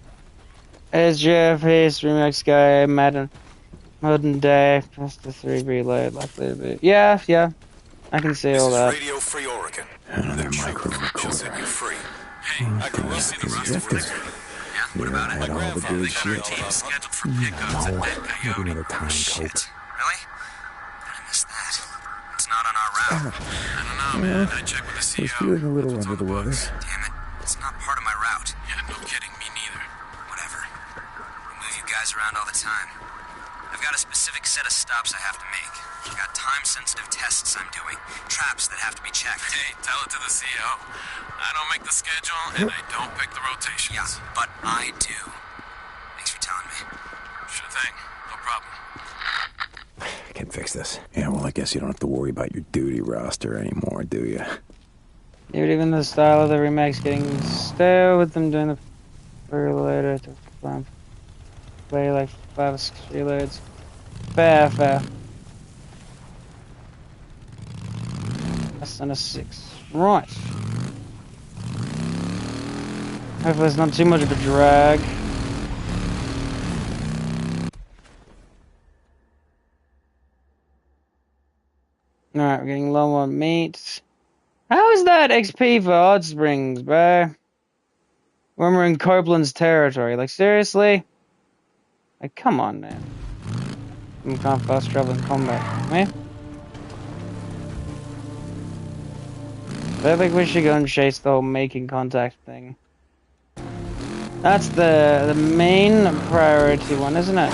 There's Jeff, Haste, Remix Guy, Modern Day, Past the 3 reload, likely to be... Yeah, I can see all that. Radio Free Oregon. Another micro Set you free. Hey, I can well see the rest of it. Yeah, what about it? Had all the good shit. Scheduled for pickups at Dead Coyote. Maybe another time, Cope. Really? I missed that. It's not on our route. I don't know, man. I checked with the CEO. I was feeling a little under the weather. Damn it. It's not part of my route. Yeah, no kidding. Me neither. Whatever. I move you guys around all the time. I've got a specific set of stops I have to make. I've got time-sensitive tests I'm doing. Traps that have to be checked. Hey, tell it to the CEO. I don't make the schedule, and I don't pick the rotations. Yeah, but I do. Thanks for telling me. Sure thing. No problem. I can fix this. Yeah, well, I guess you don't have to worry about your duty roster anymore, do you? Dude, even the style of the remakes getting stale with them doing the reloader to play like 5 or 6 reloads. Fair. Less than a 6. Right. Hopefully it's not too much of a drag. Alright, we're getting low on meat. How is that XP for Hot Springs, bro? When we're in Copeland's territory. Like, seriously? Like, come on, man. You can't fast travel in combat, man. I think we should go and chase the whole making contact thing. That's the main priority one, isn't it?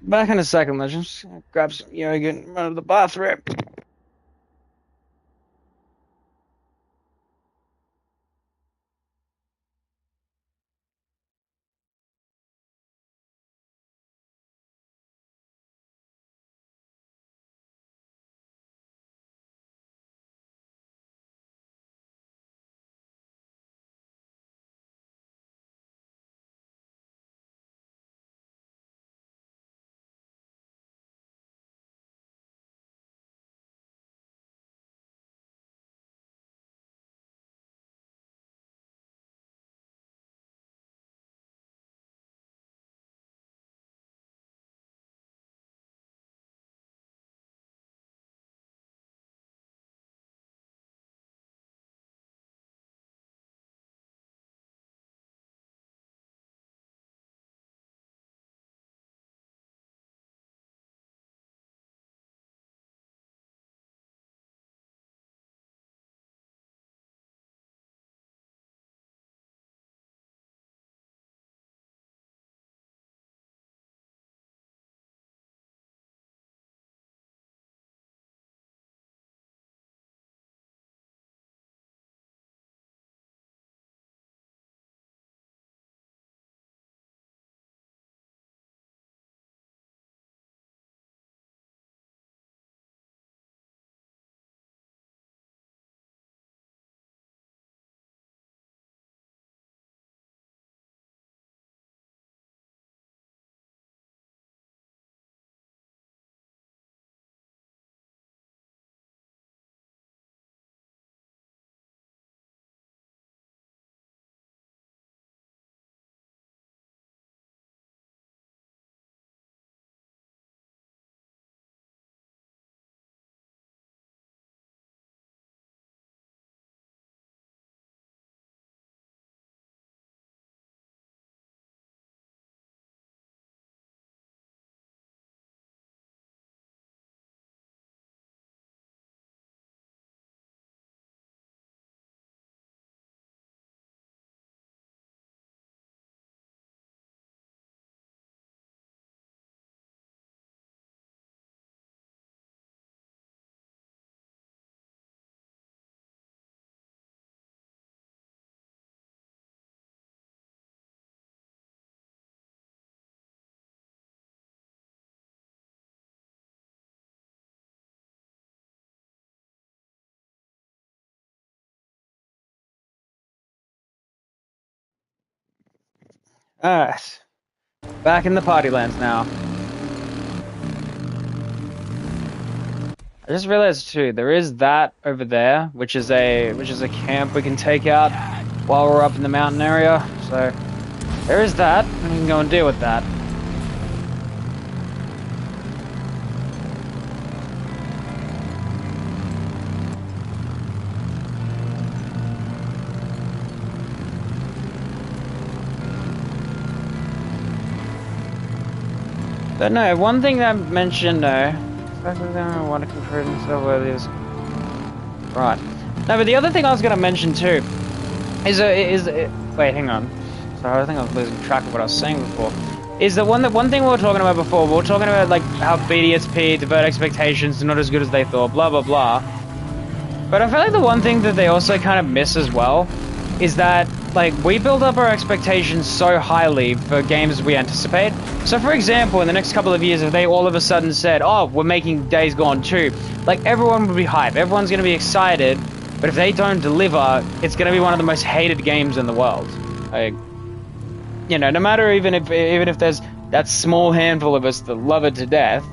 Back in a second, let's just grab some yogurt and run to the bathroom. Alright. Back in the party lands now. I just realized too, there is that over there, which is a camp we can take out while we're up in the mountain area. So there is that, and we can go and deal with that. But no, one thing that I mentioned though, I want to confirm myself whether it is right. No, but the other thing I was going to mention too is wait, hang on. Sorry, I think I was losing track of what I was saying before. Is the one thing we were talking about before? We were talking about like how BDSP, Divert Expectations, are not as good as they thought, blah blah blah. But I feel like the one thing that they also kind of miss as well is that like we build up our expectations so highly for games we anticipate. So for example, in the next couple of years, if they all of a sudden said, oh, we're making Days Gone 2, like everyone would be hyped, everyone's going to be excited, but if they don't deliver, it's going to be one of the most hated games in the world. Like, you know, no matter even if there's that small handful of us that love it to death,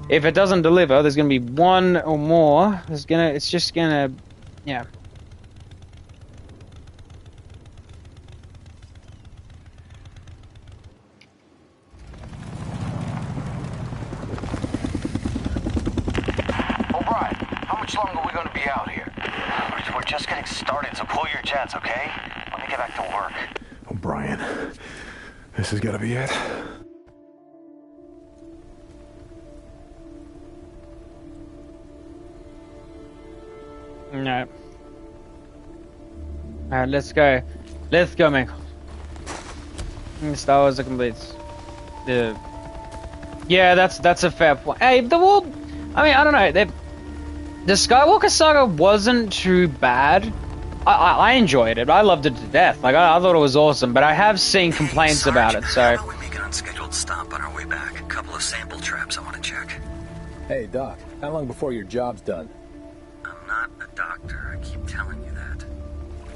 if it doesn't deliver, there's going to be one or more, it's just going to, yeah. How much longer are we going to be out here? We're just getting started, so pull your jets, okay? Let me get back to work. O'Brien, this has got to be it. No. Alright, let's go. Let's go, man. Star Wars are complete. Yeah, that's a fair point. Hey, the wall. I mean, I don't know. The Skywalker Saga wasn't too bad. I enjoyed it. I loved it to death. Like I thought it was awesome. But I have seen complaints about it. So. How about we make an unscheduled stop on our way back? A couple of sample traps I want to check. Hey, Doc. How long before your job's done? I'm not a doctor. I keep telling you that.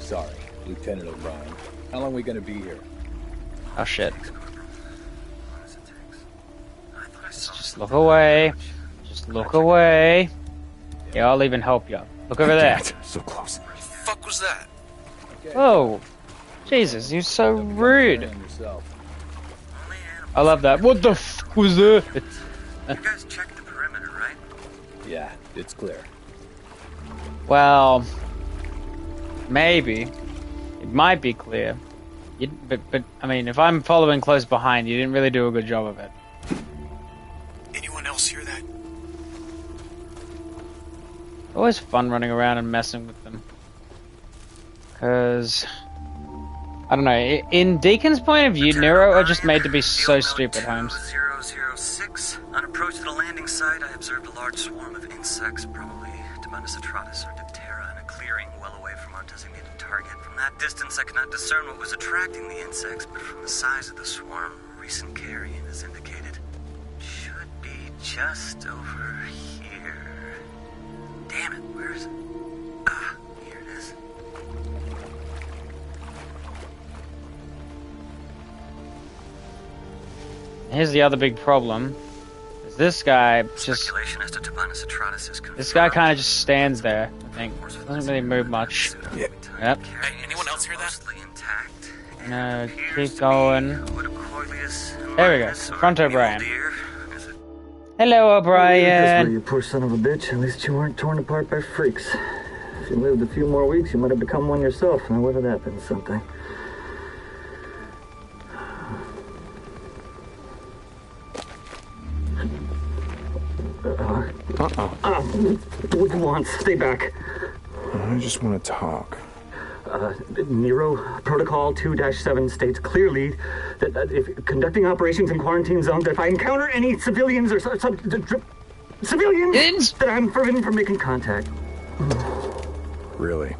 Sorry, Lieutenant O'Brien. How long are we gonna be here? Oh shit. Just look away. Just look away. Yeah, I'll even help you. Look over there. So close. What the fuck was that? Oh, Jesus, you're so rude. I love that. What the f was that? You guys checked the perimeter, right? Yeah, it's clear. Well, maybe. It might be clear. But I mean, if I'm following close behind, you didn't really do a good job of it. Anyone else hear that? Always fun running around and messing with them. Because, I don't know, in Deacon's point of view, Nero are just made to be so stupid, Holmes. 006. On approach to the landing site, I observed a large swarm of insects, probably Demonis atratus or Diptera, in a clearing well away from our designated target. From that distance, I could not discern what was attracting the insects, but from the size of the swarm, recent carrion is indicated. Should be just over here. Damn it, where is it? Ah, here it is. Here's the other big problem. Is this guy just... This guy kind of just stands there, I think. Doesn't really move much. Yep. Hey, anyone else hear that? No, keep going. There we go. Front O'Brien. Hello, O'Brien. You poor son of a bitch. At least you weren't torn apart by freaks. If you lived a few more weeks, you might have become one yourself. Now, whether that been something. What do you want? Stay back. I just want to talk. Nero Protocol 2-7 states clearly that if conducting operations in quarantine zones, if I encounter any civilians or civilians, that I'm forbidden from making contact. Really?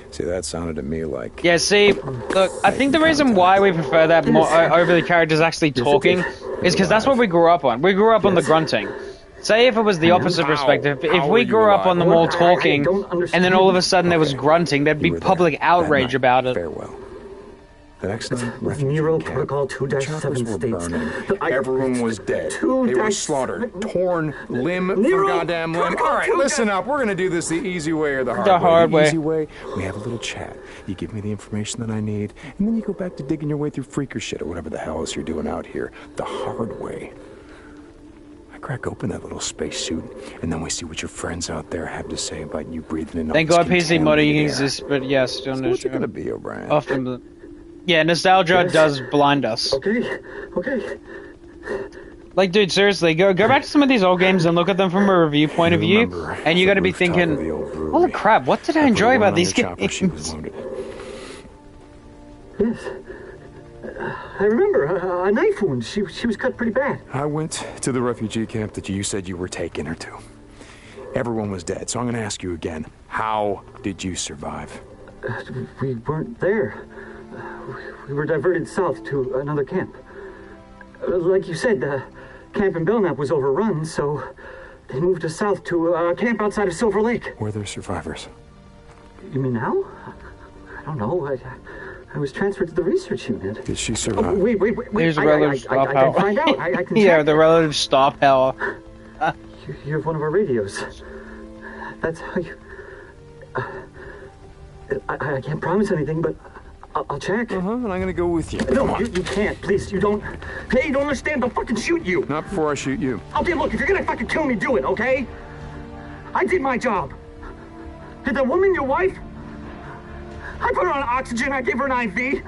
See, that sounded to me like... Yeah, see, look, I think the reason why we prefer that more over the characters actually talking is because that's what we grew up on. We grew up on the grunting. Say if it was the opposite perspective, if we grew up on them all talking, and then all of a sudden there was grunting, there'd be public outrage about it. Farewell. The next night, Nero Protocol 2-7 states. Everyone was dead. They were slaughtered, torn limb for goddamn limb. All right, listen up. We're gonna do this the easy way or the hard way. The easy way, we have a little chat. You give me the information that I need, and then you go back to digging your way through freaker shit or whatever the hell else you're doing out here. The hard way. I crack open that little spacesuit, and then we see what your friends out there have to say about you breathing in. Thank God PC modding exists, but yes, still no. What's it gonna be, O'Brien? Often, yeah, nostalgia does blind us. Okay. Like, dude, seriously, go back to some of these old games and look at them from a review point of view, and you got to be thinking, holy crap, what did I enjoy about these games? Yes. I remember a knife wound. She was cut pretty bad. I went to the refugee camp that you said you were taking her to. Everyone was dead, so I'm going to ask you again. How did you survive? We weren't there. We were diverted south to another camp. Like you said, camp in Belknap was overrun, so they moved us south to a camp outside of Silver Lake. Were there survivors? You mean now? I don't know. I was transferred to the research unit. Did she survive? Oh, wait. Here's the relative star power. I can find out. I can yeah, check. the relative star power. You have one of our radios. That's how you... I can't promise anything, but I'll check. And I'm gonna go with you. No, you can't. Please, you don't... Hey, you don't understand. I'll fucking shoot you. Not before I shoot you. Okay, look, if you're gonna fucking kill me, do it, okay? I did my job. Did that woman, your wife? I put her on oxygen. I gave her an IV.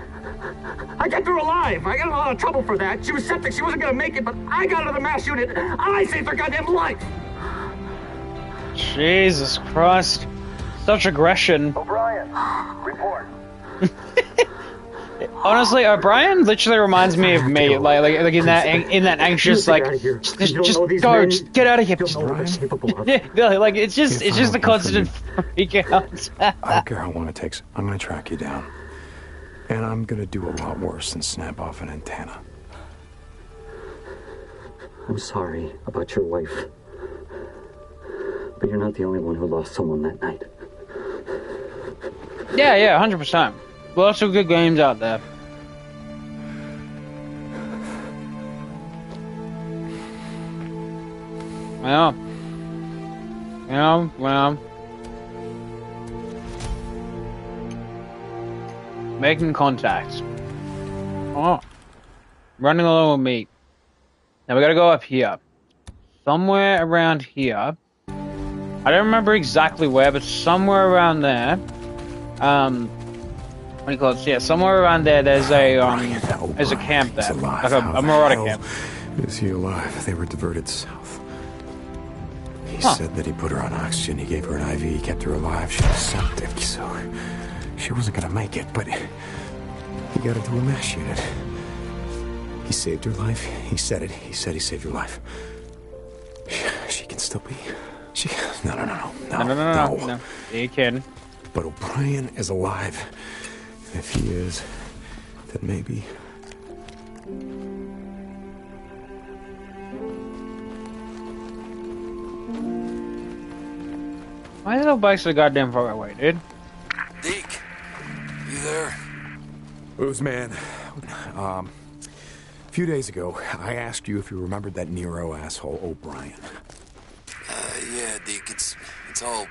I kept her alive. I got in a lot of trouble for that. She was septic. She wasn't gonna make it, but I got her to the mass unit. I saved her goddamn life. Jesus Christ. Such aggression. O'Brien, report. Honestly, O'Brien literally reminds me of me, like in that anxious, like, just go, just get out of here. Yeah, like it's just a constant freak out. I don't care how long it takes. I'm gonna track you down, and I'm gonna do a lot worse than snap off an antenna. I'm sorry about your wife, but you're not the only one who lost someone that night. Yeah, 100%. Lots of good games out there. Well. Making contact. Oh. Running along with me. Now we gotta go up here. Somewhere around here. I don't remember exactly where, but somewhere around there. What do you call it? Yeah, somewhere around there. There's a camp there, like a marauder camp. Is he alive? They were diverted south. He said that he put her on oxygen. He gave her an IV. He kept her alive. She was septic, so she wasn't gonna make it. But he got her to a mass unit. He saved her life. He said it. He said he saved her life. She can still be. No. You kidding? But O'Brien is alive. And if he is, then maybe. Why is the bike so goddamn far away, dude? Deke, you there? Booze man. A few days ago, I asked you if you remembered that Nero asshole O'Brien. Yeah, Deke, it's all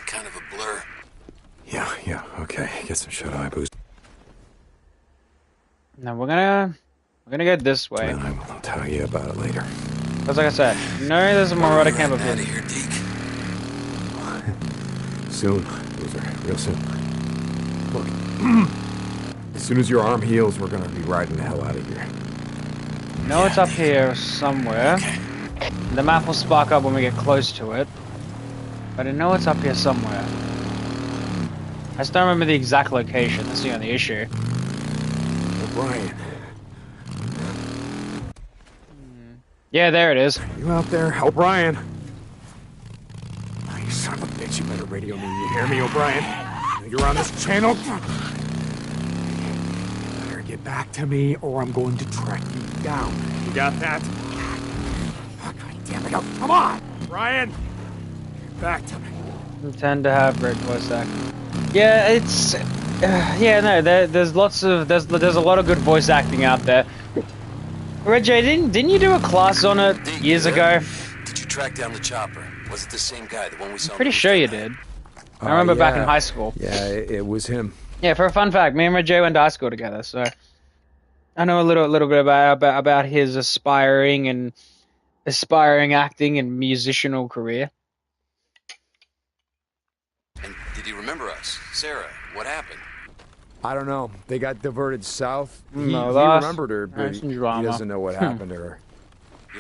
kind of a blur. Yeah, okay. Get some shut-eye, Booze. Now we're gonna go this way. And I will tell you about it later. Because like I said, there's a marauder camp up here. Here, Deke. Soon, Boozer. Real soon. Look, as soon as your arm heals, we're gonna be riding the hell out of here. No, it's up here somewhere. Okay. The map will spark up when we get close to it. But I know it's up here somewhere. I just don't remember the exact location. That's the only issue. O'Brien. Yeah, there it is. You out there? O'Brien. Oh, you son of a bitch. You better radio me. You hear me, O'Brien? You're on this channel. You better get back to me or I'm going to track you down. You got that? Oh, God damn it. Come on, Brian. Get back to me. I tend to have great voice acting. Yeah, it's Yeah, no, there's a lot of good voice acting out there. Red J, didn't you do a class on it years ago? Did you track down the chopper? Was it the same guy, the one we saw? I'm pretty sure you did. I remember back in high school. Yeah, it was him. Yeah, for a fun fact, me and Red J went to high school together, so I know a little bit about his aspiring acting and musicianal career. And did he remember us? Sarah, what happened? I don't know. They got diverted south. He that's remembered her, but he doesn't know what happened to her. You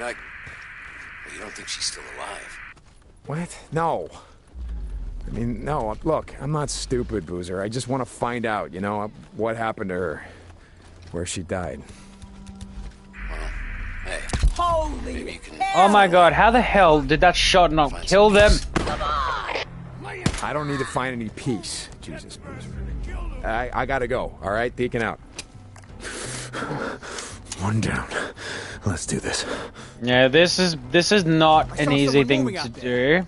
don't think she's still alive? What? No. I mean, no. Look, I'm not stupid, Boozer. I just want to find out, what happened to her. Where she died. Well, hey. Holy maybe you can... Oh my god, how the hell did that shot not kill them? I don't need to find any peace. Jesus, Boozer. I gotta go, alright? Deacon out. One down. Let's do this. Yeah, this is not an easy thing to do.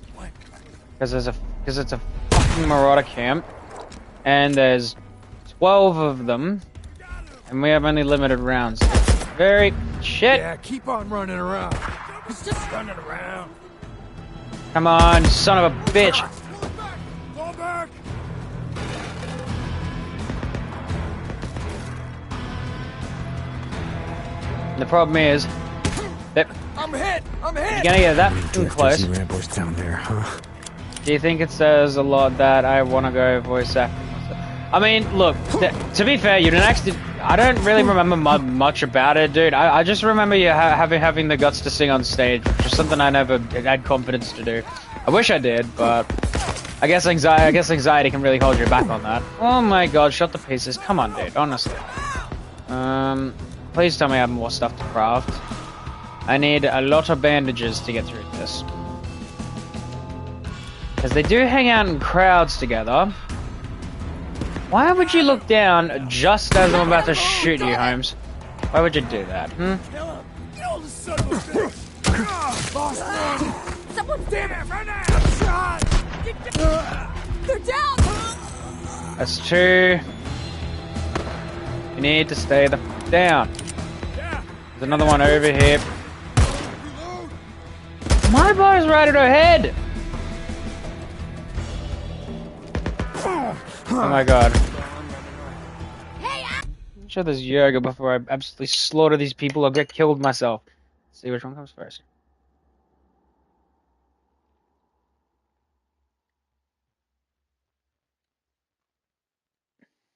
Because it's a fucking Marauder camp. And there's 12 of them. And we have only limited rounds. Very shit. Yeah, keep on running around. He's just running around. Come on, son of a bitch. Fall back. The problem is that I'm hit. you're gonna get that close. Rambo's down there, huh? Do you think it says a lot that I want to go voice acting? I mean, look, to be fair, you didn't actually. I don't really remember much about it, dude. I just remember you having the guts to sing on stage, which is something I never had confidence to do. I wish I did, but I guess anxiety can really hold you back on that. Oh my god, shut the pieces. Come on, dude. Honestly. Please tell me I have more stuff to craft. I need a lot of bandages to get through this. Because they do hang out in crowds together. Why would you look down just as I'm about to shoot you, Holmes? Why would you do that, Kill the son of a bitch! Lost one! Someone damn it! Run out! Shot! They're down! That's two. You need to stay the f down. There's another one over here. My bar's right at her head! Oh my god. I'm sure there's yoga before I absolutely slaughter these people or get killed myself. Let's see which one comes first.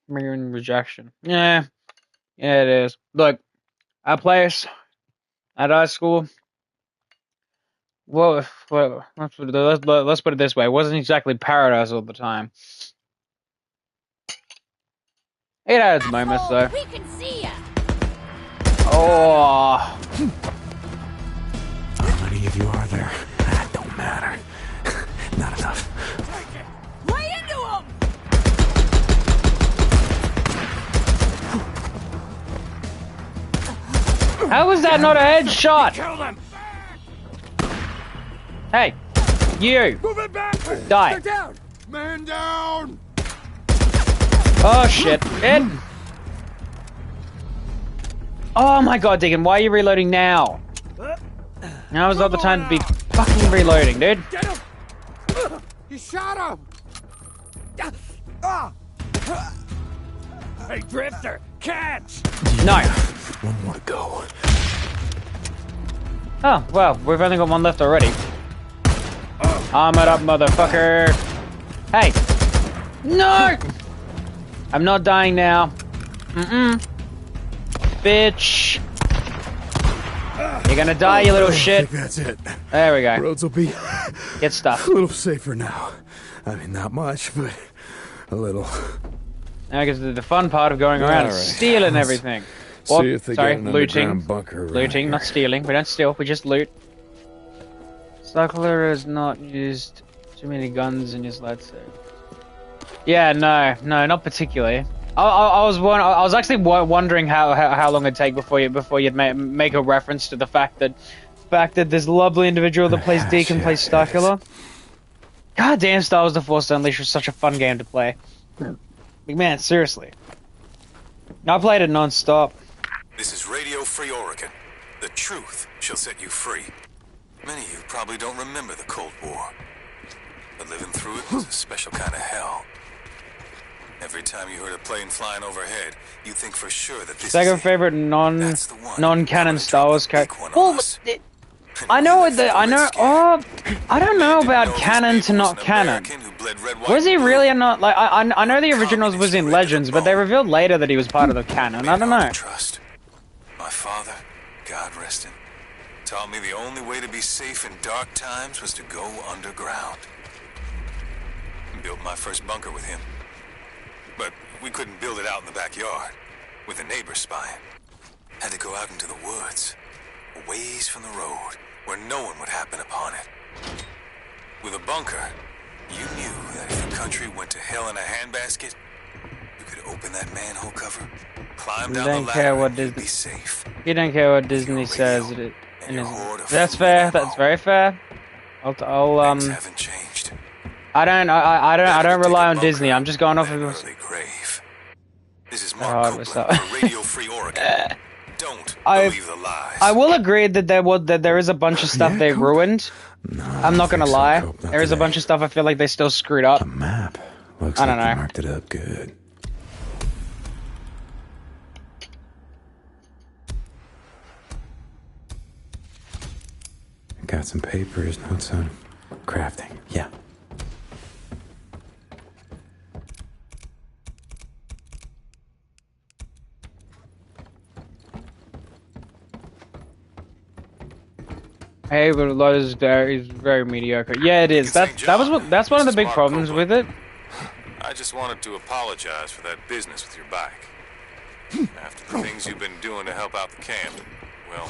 Mirroring rejection. Yeah. Yeah, it is. Look, our place at high school. Well, let's put it this way. It wasn't exactly paradise all the time. It had its moments, though. We can see ya. Oh. How many of you are there? That don't matter. Not enough. Right into him. How was that not a headshot? Hey, you. Die. They're down. Man down. Oh shit, Ed! Oh my god, Deacon, why are you reloading now? Now is not the time to be fucking reloading, dude. Get him! You shot him! Hey, Drifter, catch! No. One more to go. Oh, well, we've only got one left already. Arm it up, motherfucker. Hey! No! I'm not dying now. Bitch. You're gonna die, you little shit. I think that's it. There we go. Roads will be Get stuff. a little safer now. I mean, not much, but a little. Now, because the fun part of going around is stealing everything. See if they Sorry, get an looting. underground bunker. Looting, not stealing. We don't steal, we just loot. Suckler has not used too many guns in his lightsaber. Yeah, no, not particularly. I was actually wondering how long it'd take before you'd make a reference to the fact that this lovely individual that plays Deacon plays Starkiller. God damn, Star Wars: The Force Unleashed was such a fun game to play. Man, seriously. I played it non-stop. This is Radio Free Oregon. The truth shall set you free. Many of you probably don't remember the Cold War. But living through it was a special kind of hell. Every time you heard a plane flying overhead, you'd think for sure that this Second favorite non-canon Star Wars character. Well, I don't know about canon to not canon. Was he really or not? Like, I know the originals was in Legends, but they revealed later that he was part of the canon. I don't know. Trust. My father, God rest him, taught me the only way to be safe in dark times was to go underground. Built my first bunker with him. But we couldn't build it out in the backyard, with the neighbors spying. Had to go out into the woods, a ways from the road, where no one would happen upon it. With a bunker, you knew that if the country went to hell in a handbasket, you could open that manhole cover, climb down the ladder, and be safe. You don't care what Disney says. That's fair. That's very fair. Things haven't changed. I don't rely on Disney. I'm just going off of This is Mark Copeland for Radio Free Oregon. Don't believe the lies. I will agree that there is a bunch of stuff they ruined. I'm not gonna lie. There is a bunch of stuff I feel like they still screwed up. The map looks I don't like they know. marked it up good. Got some papers, notes on crafting. Yeah. Hey, but a lot is very mediocre. Yeah, it is. That's one of the big problems with it. I just wanted to apologize for that business with your bike. After the things you've been doing to help out the camp, well,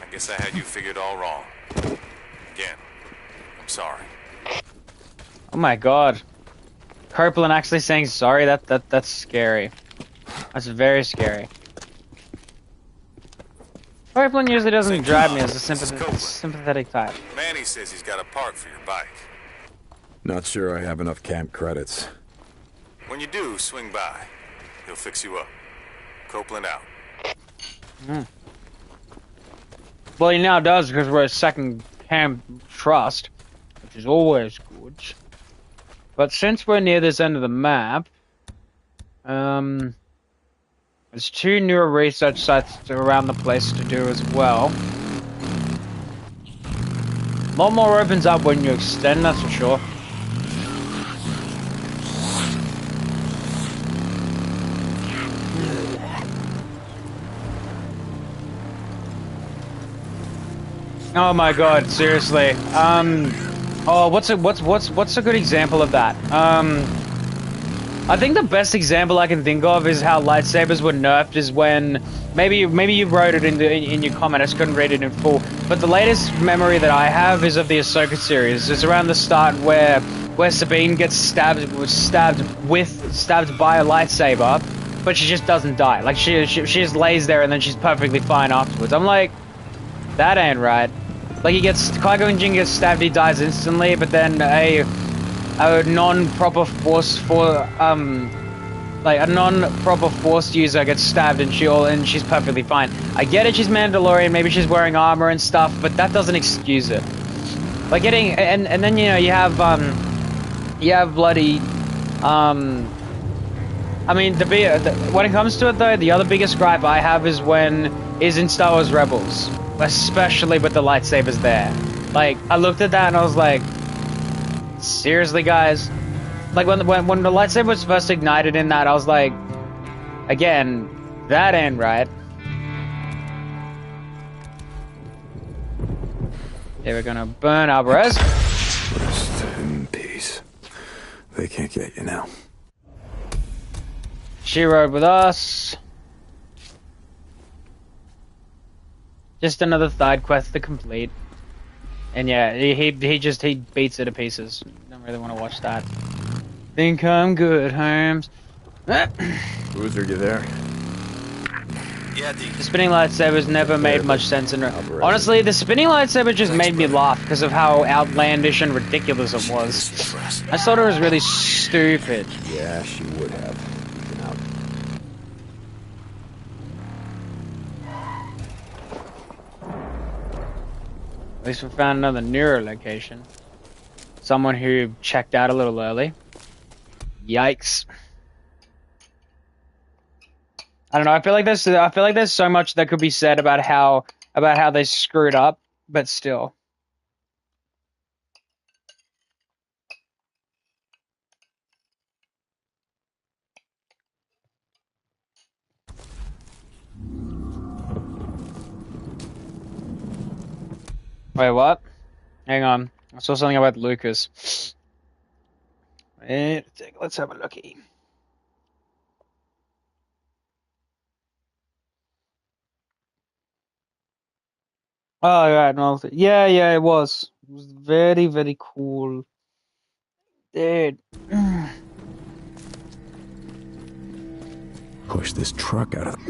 I guess I had you figured all wrong. Again, I'm sorry. Oh my god. Copeland actually saying sorry, that's scary. That's very scary. Copeland usually doesn't drive me as a sympathetic type. Manny says he's got a part for your bike. Not sure I have enough camp credits. When you do, swing by. He'll fix you up. Copeland out. Well, he now does because we're a second camp trust, which is always good. But since we're near this end of the map, there's 2 newer research sites around the place to do as well. A lot more opens up when you extend, that's for sure. Oh my god, seriously. What's a good example of that? I think the best example I can think of is how lightsabers were nerfed is when maybe you wrote it in your comment. I just couldn't read it in full. But the latest memory that I have is of the Ahsoka series. It's around the start where Sabine gets stabbed by a lightsaber, but she just doesn't die. Like she just lays there and then she's perfectly fine afterwards. I'm like, that ain't right. Like Qui-Gon Jinn gets stabbed, he dies instantly, but then a non-proper force user gets stabbed and she's perfectly fine. I get it, she's Mandalorian, maybe she's wearing armor and stuff, but that doesn't excuse it. Like and then you have bloody I mean when it comes to it though, the other biggest gripe I have is in Star Wars Rebels, especially with the lightsabers there. Like I looked at that and I was like, seriously, guys? Like when the lightsaber was first ignited in that, I was like, again, that ain't right. Okay, we're gonna burn Alvarez. Rest in peace. They can't get you now. She rode with us. Just another side quest to complete. And yeah, he beats it to pieces. Don't really want to watch that. Think I'm good, Holmes. Boozer, you there? Yeah, Deacon. The spinning lightsabers never made much sense. Honestly, the spinning lightsaber just made me laugh because of how outlandish and ridiculous it was. I thought it was really stupid. Yeah, she would have. Been out. At least we found another Nero location. Someone who checked out a little early. Yikes. I don't know. I feel like there's so much that could be said about how they screwed up, but still. Wait, what? Hang on. I saw something about Lucas. Wait, let's have a looky. Oh, right, no, yeah, it was. It was very, very cool. Dude. Push this truck out of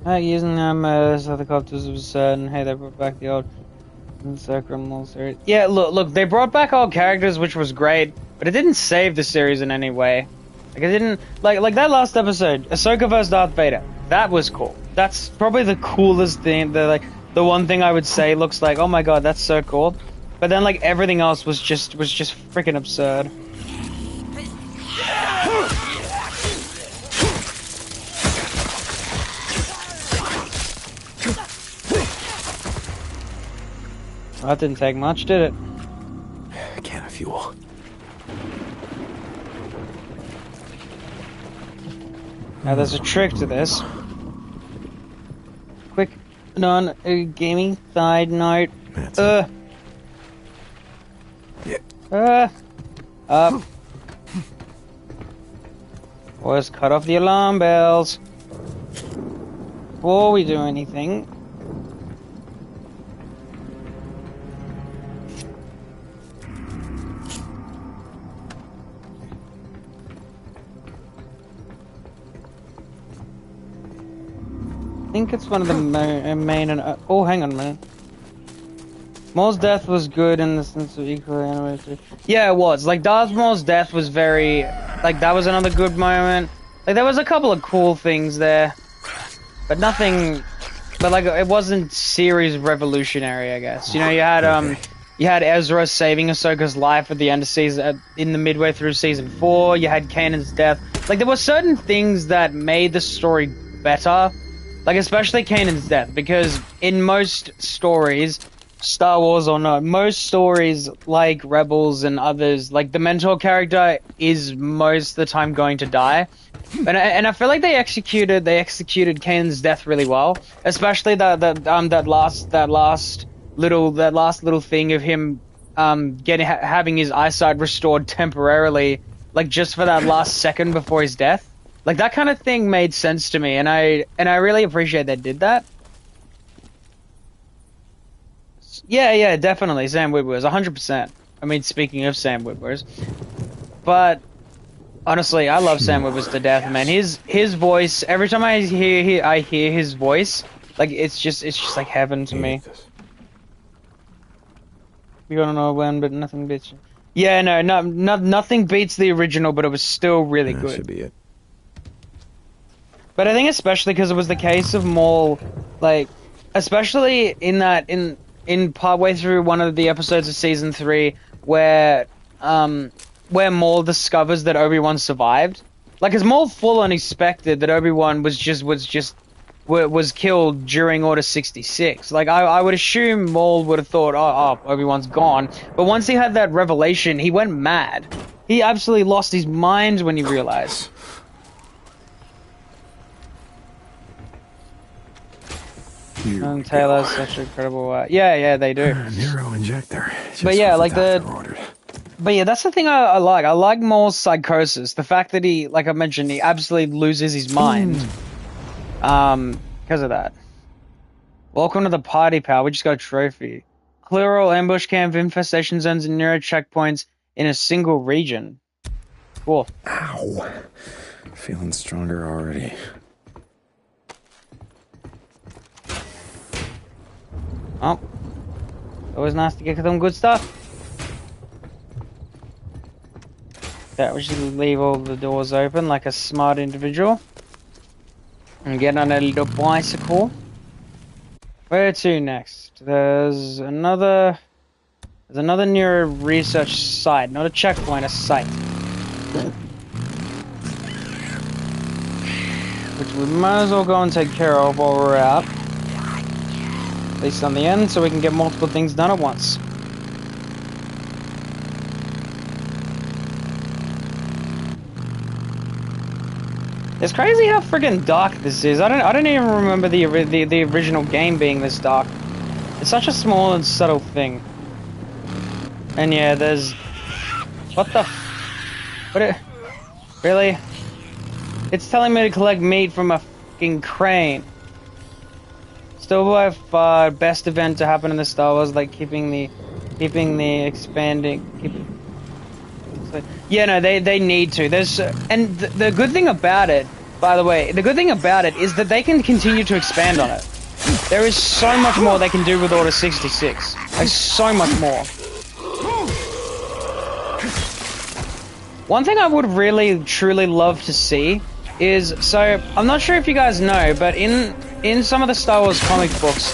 the... Using them as helicopters was certain. Hey, they brought back the old Sacrum series. Yeah, look, they brought back old characters, which was great, but it didn't save the series in any way. Like, it didn't, like that last episode, Ahsoka vs. Darth Vader. That was cool. That's probably the coolest thing. The one thing I would say looks like, oh my god, that's so cool. But then, like, everything else was just freaking absurd. That didn't take much, did it? A can of fuel. Now there's a trick to this. Quick non-gaming side note. Up. Boys, cut off the alarm bells before we do anything. I think it's one of the main and oh, hang on a minute. Maul's death was good in the sense of equally animated. Yeah, it was. Like, Darth Maul's death was very... Like, that was another good moment. Like, there was a couple of cool things there. But nothing... But, like, it wasn't series revolutionary, I guess. You know, you had Ezra saving Ahsoka's life at the end of season... in the midway through season 4. You had Kanan's death. Like, there were certain things that made the story better. Like, especially Kanan's death. Because in most stories... Star Wars or not, most stories like Rebels and others, like the mentor character is most of the time going to die, and I feel like they executed Kanan's death really well, especially that last little thing of him having his eyesight restored temporarily, like just for that last second before his death. Like that kind of thing made sense to me, and I really appreciate they did that. Yeah, definitely. Sam Witwer, 100%. I mean, speaking of Sam Witwer, but honestly, I love Sam Witwer to death, man. His voice. Every time I hear his voice, like it's just like heaven to me. We don't know when, but nothing beats you. Yeah, nothing beats the original, but it was still really good. That should be it. But I think especially because it was the case of Maul, like especially in partway through one of the episodes of season 3 where Maul discovers that Obi-Wan survived. Like, as Maul full on expected that Obi-Wan was killed during Order 66. Like, I would assume Maul would have thought, oh, Obi-Wan's gone. But once he had that revelation, he went mad. He absolutely lost his mind when he realized. And Taylor's such an incredible yeah, they do. Nero injector. But yeah, like but yeah, that's the thing I like. I like Maul's psychosis. The fact that he, like I mentioned, he absolutely loses his mind. Because of that. Welcome to the party, pal. We just got a trophy. Clear all ambush camp infestation zones and Nero checkpoints in a single region. Cool. Ow. Feeling stronger already. Oh. Always nice to get some good stuff. Yeah, we should leave all the doors open like a smart individual. And get on a little bicycle. Where to next? There's another Nero research site, not a checkpoint, a site. Which we might as well go and take care of while we're out. At least on the end, so we can get multiple things done at once. It's crazy how friggin' dark this is. I don't even remember the original game being this dark. It's such a small and subtle thing. And yeah, there's... What the... Really? It's telling me to collect meat from a fucking crane. Still by far best event to happen in the Star Wars, like keeping the expanding... Yeah, no, they need to. There's... And the good thing about it, by the way, the good thing about it is that they can continue to expand on it. There is so much more they can do with Order 66. Like, so much more. One thing I would really, truly love to see is, so, I'm not sure if you guys know, but in some of the Star Wars comic books...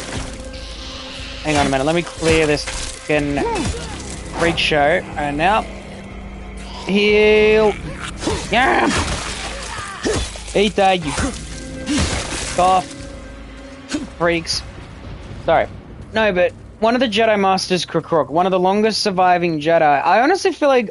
Hang on a minute, let me clear this fucking freak show. Alright, now. Heal. Yeah. Eat that, you cough. Freaks. Sorry. No, but one of the Jedi Masters, Kruk, one of the longest surviving Jedi. I honestly feel like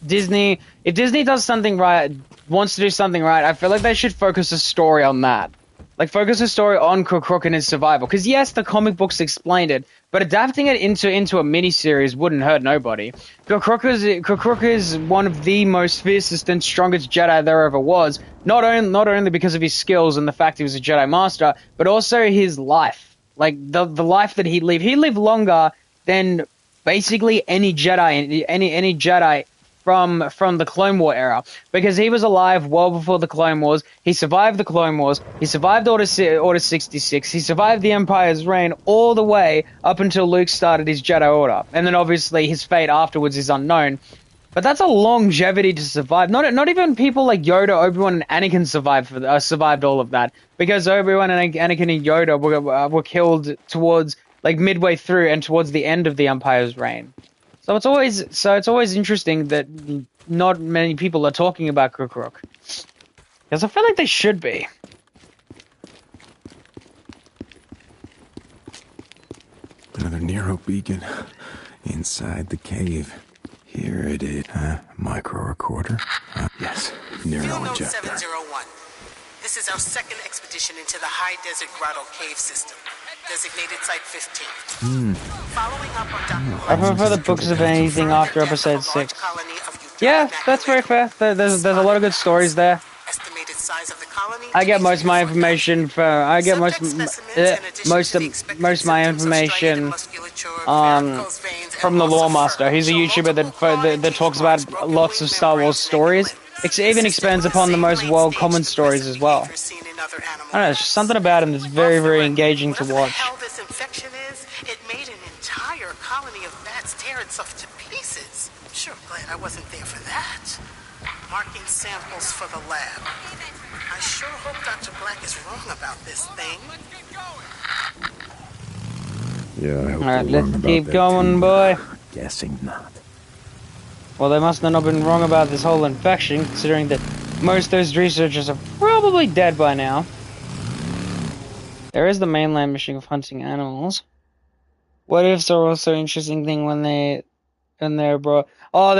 Disney, if Disney does something right, wants to do something right, I feel like they should focus a story on that. Like, focus a story on Kruk and his survival. Because yes, the comic books explained it, but adapting it into a mini-series wouldn't hurt nobody. Kruk is one of the most fiercest and strongest Jedi there ever was. Not only because of his skills and the fact he was a Jedi Master, but also his life. Like, the life that he lived. He lived longer than basically any Jedi, any Jedi from the Clone War era, because he was alive well before the Clone Wars. He survived the Clone Wars. He survived Order 66. He survived the Empire's reign all the way up until Luke started his Jedi Order, and then obviously his fate afterwards is unknown. But that's a longevity to survive. Not even people like Yoda, Obi-Wan, and Anakin survived all of that, because Obi-Wan and Anakin and Yoda were killed towards like midway through and towards the end of the Empire's reign. So it's always interesting that not many people are talking about Kruk. Because I feel like they should be. Another Nero beacon inside the cave. Here it is. Micro recorder. Yes, Nero Field Note ejector. 701. This is our second expedition into the High Desert Grotto Cave System. Designated Site 15. Following up on Dr. I prefer the books of anything after episode 6. Yeah, that's very fair. There's a lot of good stories there. Estimated size of the colony. I get most of my information from most of my information from the Lore Master. He's a YouTuber that talks about lots of Star Wars stories. It even expands upon the most world common stories as well. I don't know, there's just something about him that's very, very engaging to watch. Hell, this infection is. It made an entire colony of bats tear itself to pieces. Sure, glad I wasn't there for that. Marking samples for the lab. I sure hope Dr. Black is wrong about this thing. Yeah, I hope Alright, we're wrong let's about keep that going, too. boy. Guessing not. Well, they must have not been wrong about this whole infection, considering that most of those researchers are probably dead by now. There is the mainland mission of hunting animals. What ifs are also an interesting thing when they're brought. Oh,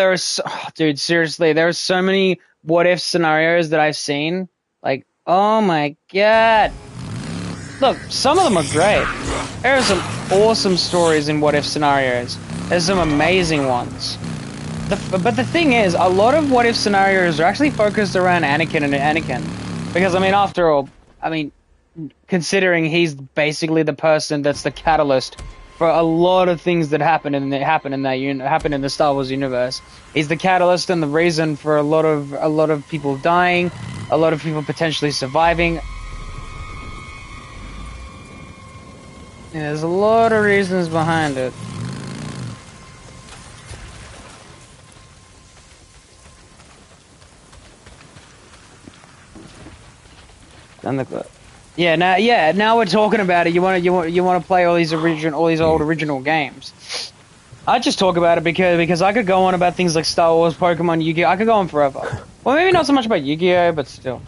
dude, seriously, there are so many what if scenarios that I've seen. Like, oh my god. Look, some of them are great. There are some awesome stories in what if scenarios. There's some amazing ones. But the thing is, a lot of what if scenarios are actually focused around Anakin. Because, I mean, after all, considering he's basically the person that's the catalyst for a lot of things that happen in the Star Wars universe. He's the catalyst and the reason for a lot of people dying, a lot of people potentially surviving. Yeah, there's a lot of reasons behind it. Now we're talking about it. You want to play all these old original games. I just talk about it because I could go on about things like Star Wars, Pokemon, Yu-Gi-Oh. I could go on forever. Well, maybe not so much about Yu-Gi-Oh, but still.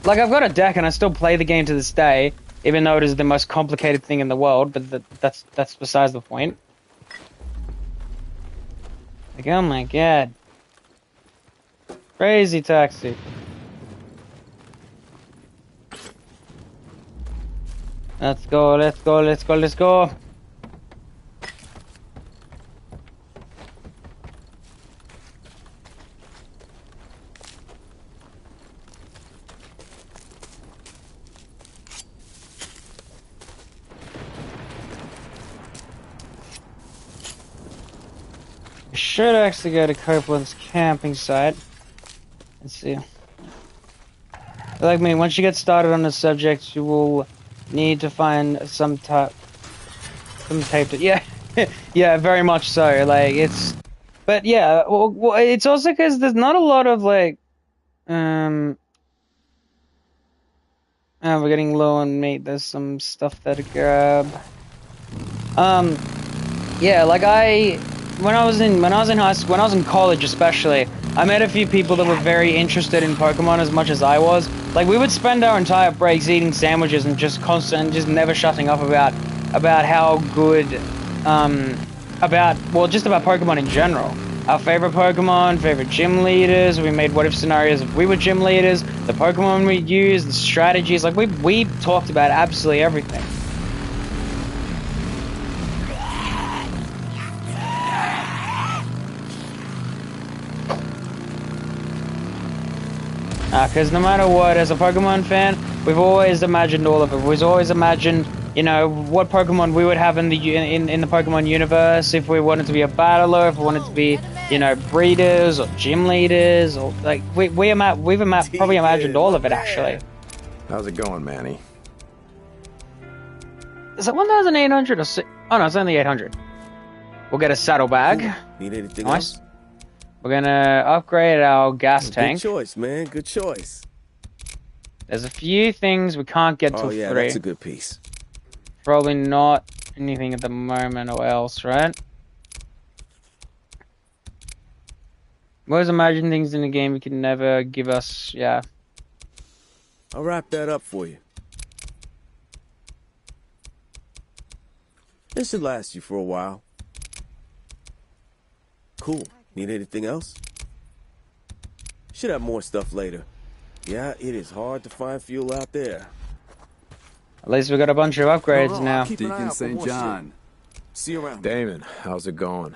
Like, I've got a deck and I still play the game to this day, even though it is the most complicated thing in the world. But that's besides the point. Like, oh my god, crazy taxi. Let's go, let's go, let's go, let's go. We should actually go to Copeland's camping site. Let's see. Like me, once you get started on the subject, you will need to find some tape to, yeah. Yeah, very much so. Like, it's, but yeah, well, it's also because there's not a lot of like, oh, we're getting low on meat. There's some stuff there to grab. Yeah, like when I was in high school, when I was in college especially, I met a few people that were very interested in Pokemon as much as I was. Like, we would spend our entire breaks eating sandwiches and just never shutting up about how good, just about Pokemon in general. Our favorite Pokemon, favorite gym leaders, we made what if scenarios if we were gym leaders, the Pokemon we used, the strategies, like we talked about absolutely everything. Because no matter what, as a Pokemon fan, we've always imagined all of it. We've always imagined, you know, what Pokemon we would have in the Pokemon universe, if we wanted to be a battler, if we wanted to be, you know, breeders or gym leaders, or like we've probably imagined all of it actually. How's it going, Manny? Is it 1,800 or oh no, it's only 800. We'll get a saddlebag. Need anything nice. else? We're gonna upgrade our gas tank. Good choice, man. Good choice. There's a few things we can't get till 3. That's a good piece. Probably not anything at the moment or else, right? We always imagine things in the game we can never give us, yeah. I'll wrap that up for you. This should last you for a while. Cool. Need anything else? Should have more stuff later. Yeah, it is hard to find fuel out there. At least we got a bunch of upgrades now. Deacon St. John. See you around. Damon, how's it going?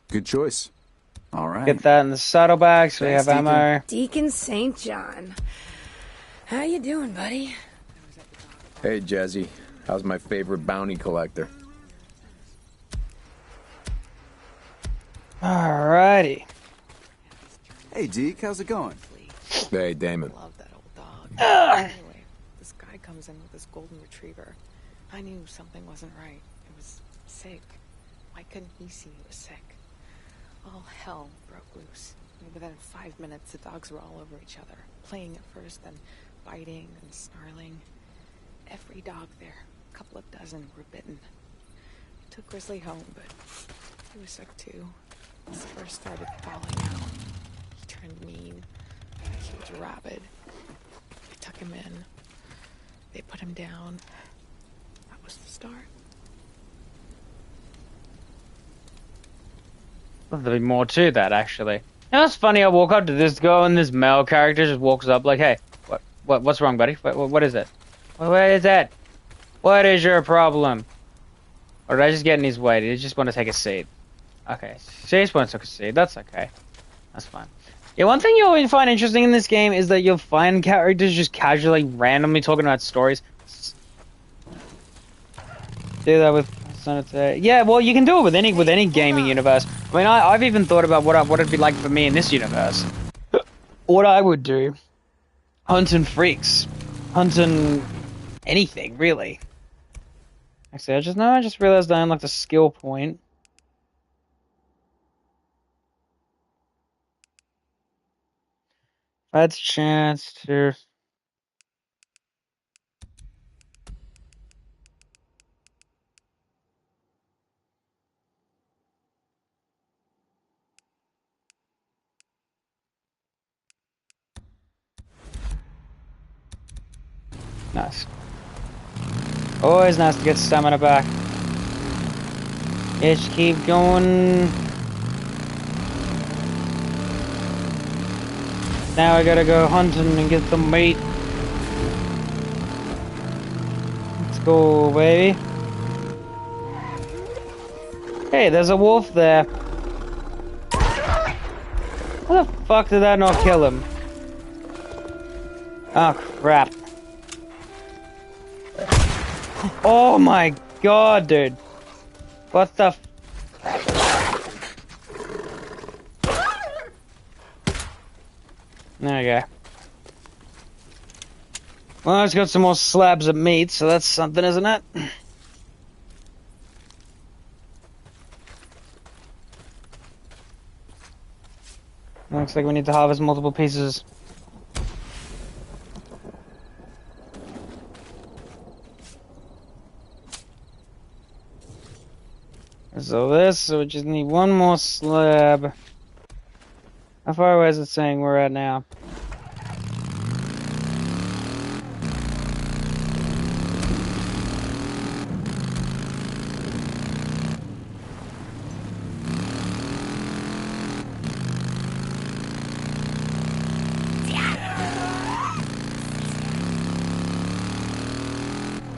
Good choice. All right. Get that in the saddlebag so we have ammo. Deacon St. John. How you doing, buddy? Hey, Jazzy. How's my favorite bounty collector? Alrighty. Hey, Deke, how's it going? Hey, Damon. Love that old dog. Anyway, this guy comes in with this golden retriever. I knew something wasn't right. It was sick. Why couldn't he see it was sick? All hell broke loose. And within 5 minutes, the dogs were all over each other, playing at first, then biting and snarling. Every dog there, a couple of dozen, were bitten. I took Grizzly home, but he was sick too. His fur started falling out. He turned mean. He was rabid. They took him in. They put him down. That was the start. There'll be more to that, actually. You know, it's funny, I walk up to this girl and this male character just walks up like, hey, what's wrong, buddy? What is it? What is it? What is your problem? Or did I just get in his way? Did he just want to take a seat? Okay, so he just wants to take a seat. That's okay. That's fine. Yeah, one thing you'll find interesting in this game is that you'll find characters just casually, randomly talking about stories. Do that with Sanitary. Yeah, well, you can do it with any gaming universe. I mean, I've even thought about what it'd be like for me in this universe. What I would do, hunting freaks, hunting anything really. Actually, I just realized I unlocked a skill point. If I had a chance to. Nice. Always nice to get stamina back. Just keep going. Now I gotta go hunting and get some meat. Let's go, baby. Hey, there's a wolf there. How the fuck did that not kill him? Oh, crap. Oh my god, dude. What the f... There we go. Well, I've got some more slabs of meat, so that's something, isn't it? Looks like we need to harvest multiple pieces. So we just need one more slab. How far away is it saying we're at now?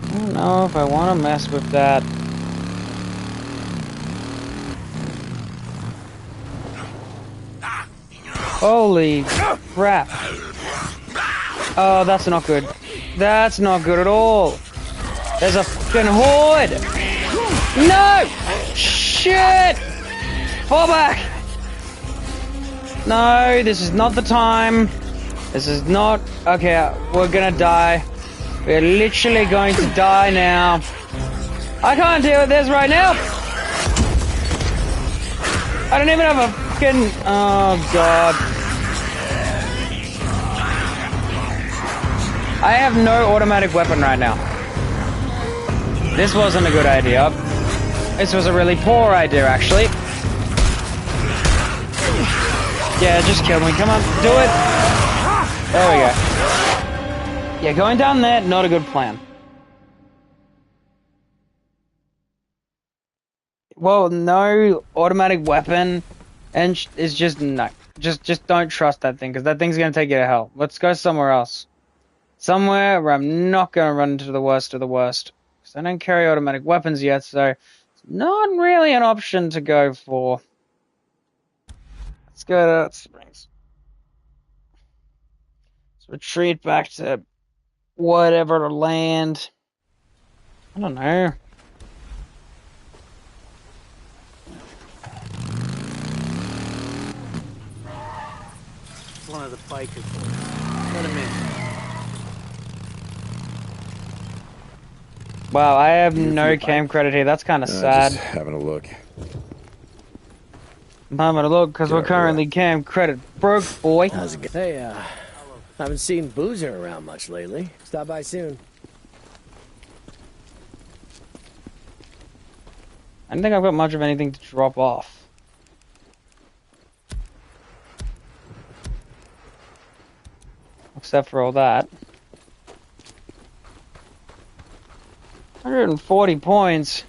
I don't know if I want to mess with that. Holy crap. Oh, that's not good. That's not good at all. There's a fucking horde. No! Shit! Fall back! No, this is not the time. This is not... Okay, we're gonna die. We're literally going to die now. I can't deal with this right now. I don't even have a fucking... Oh, God. I have no automatic weapon right now. This wasn't a good idea. This was a really poor idea, actually. Yeah, just kill me. Come on, do it. There we go. Yeah, going down there, not a good plan. Well, no automatic weapon, and it's just no. Just don't trust that thing, because that thing's gonna take you to hell. Let's go somewhere else. Somewhere where I'm not gonna run into the worst of the worst. Because I don't carry automatic weapons yet, so it's not really an option to go for. Let's go to Springs. Let's retreat back to whatever land. I don't know. One of the bikers boys. Let him in. Wow, I have no cam credit here. That's kind of sad. Just having a look. I'm having a look because we're currently cam credit broke, boy. How's it going? Hey, haven't seen Boozer around much lately. Stop by soon. I don't think I've got much of anything to drop off. Except for all that. 140 points.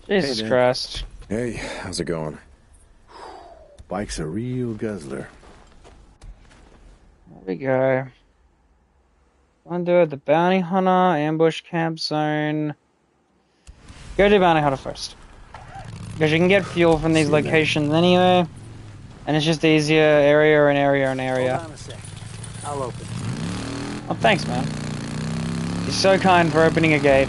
Jesus Christ. Hey, how's it going? Bike's a real guzzler. There we go. Undo the bounty hunter, ambush camp zone. Go to bounty hunter first. Because you can get fuel from these locations anyway. And it's just easier area and area and area. Hold on a sec. I'll open. Oh, thanks, man. You're so kind for opening a gate.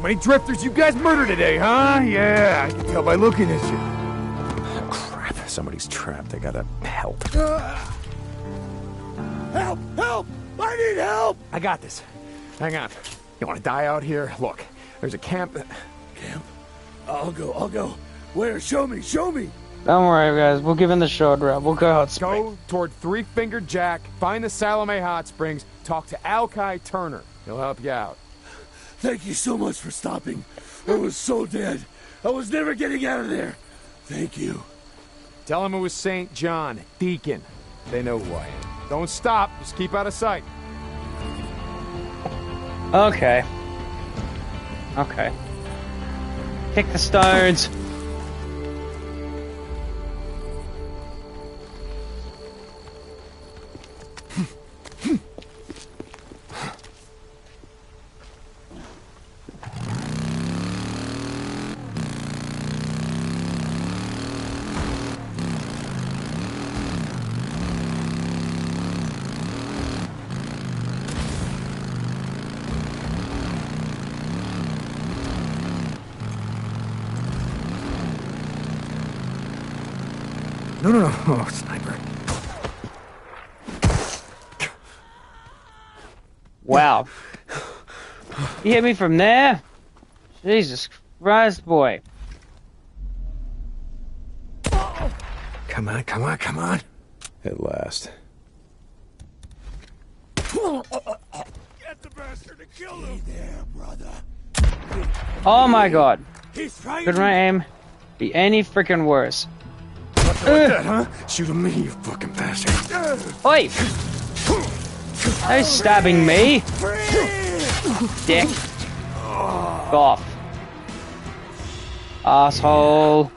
many drifters you guys murdered today, huh? Yeah, I can tell by looking at you. Crap, somebody's trapped. They gotta help. Help! Help! I need help! I got this. Hang on. You want to die out here? Look, there's a camp. Camp? I'll go. Where? Show me! Don't worry, guys. We'll give him the short route. We'll go hot spring. Go toward Three Fingered Jack, find the Salome Hot Springs, talk to Alki Turner. He'll help you out. Thank you so much for stopping. I was so dead. I was never getting out of there. Thank you. Tell him it was St. John, Deacon. They know who I am. Don't stop. Just keep out of sight. Okay. Kick the stones. No. Oh, sniper. Wow. You hit me from there? Jesus Christ, boy. Come on. At last. Get the bastard and kill him! Hey there, brother. Oh my god. He's trying Could my aim be any freaking worse? Like that, huh? Shoot him me, you fucking bastard. Oi! No stabbing me! Dick. Off. Asshole.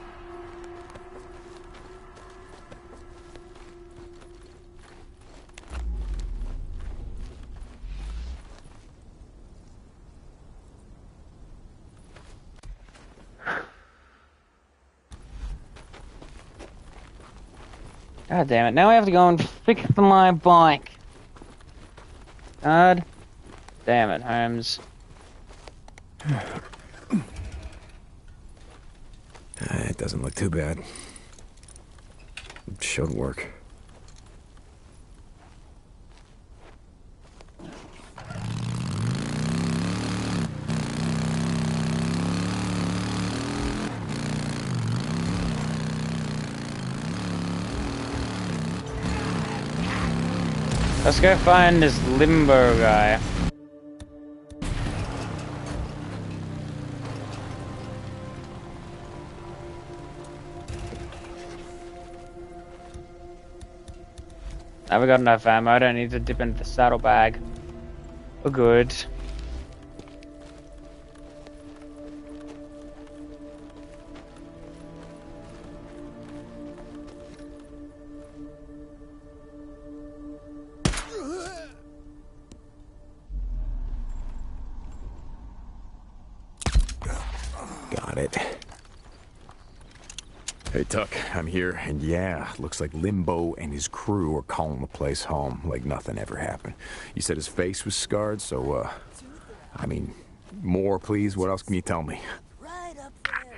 God damn it, now I have to go and fix my bike. God damn it, Holmes. It doesn't look too bad. It should work. Let's go find this Limbo guy. Now we got enough ammo, I don't need to dip into the saddlebag. We're good. Got it. Hey, Tuck, I'm here, and yeah, looks like Limbo and his crew are calling the place home like nothing ever happened. You said his face was scarred, so, I mean, more, please? What else can you tell me?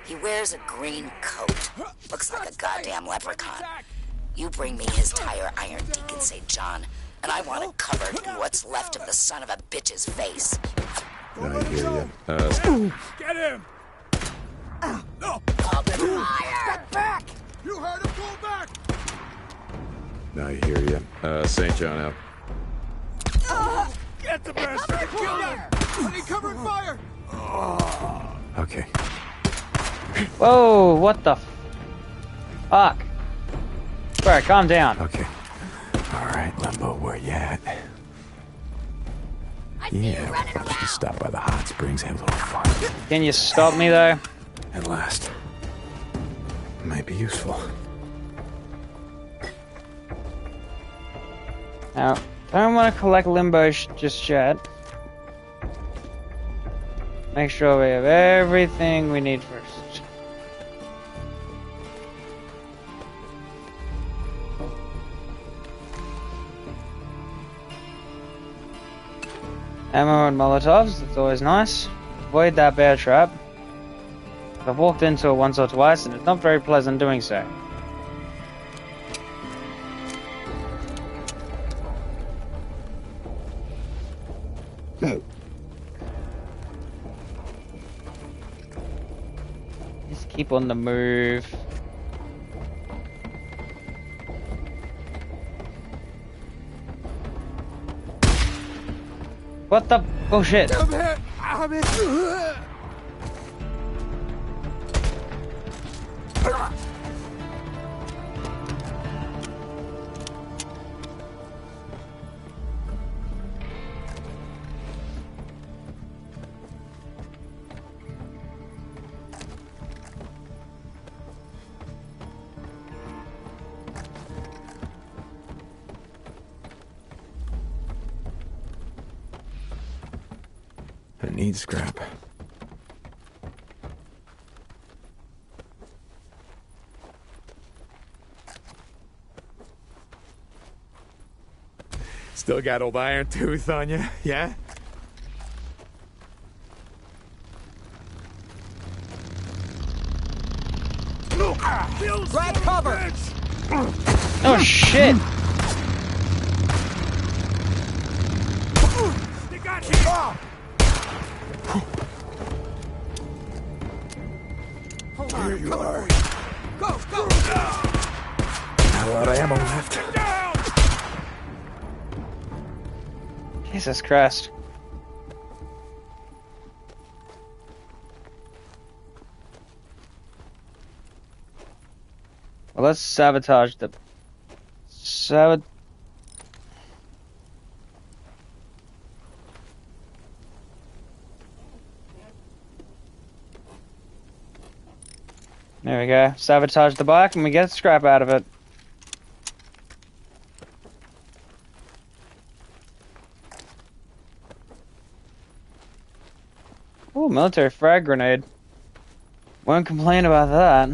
He wears a green coat. Looks like a goddamn leprechaun. You bring me his tire iron, Deacon St. John, and I want it covered in what's left of the son of a bitch's face. I hear you. Get him! No! Open fire! Get back! You heard him, pull back! I hear you. St. John out. Get the bastard and kill him! I need cover and fire! Okay. Whoa, what the fuck? Alright, calm down. Okay. Alright, Limbo, where you at? Yeah, we're about to stop by the hot springs, have a little fun. Can you stop me though? At last. Might be useful. Now, don't want to collect Limbo just yet. Make sure we have everything we need first. Ammo and Molotovs, that's always nice. avoid that bear trap. I've walked into it once or twice, and it's not very pleasant doing so. Just keep on the move. What the bullshit? I need scrap. Still got old iron tooth on you, yeah? Grab cover! Oh shit! They got him! Here you are. Go! Not a lot of ammo left. Jesus Christ. Well, let's sabotage the... There we go. Sabotage the bike and we get scrap out of it. Ooh, military frag grenade. Won't complain about that.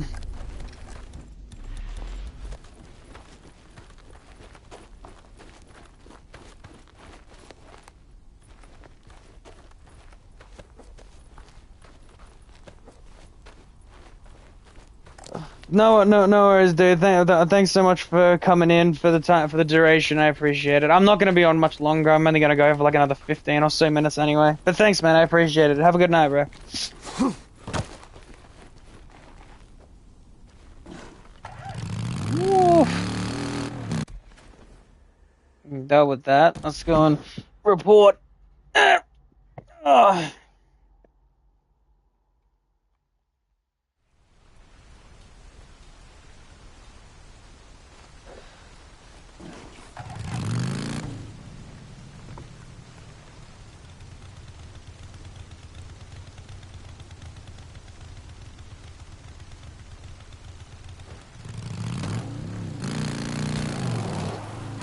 No worries, dude. Thanks so much for coming in for the time, for the duration. I appreciate it. I'm not gonna be on much longer. I'm only gonna go for like another 15 or so minutes anyway. But thanks, man. I appreciate it. Have a good night, bro. Dealt with that. Let's go and report.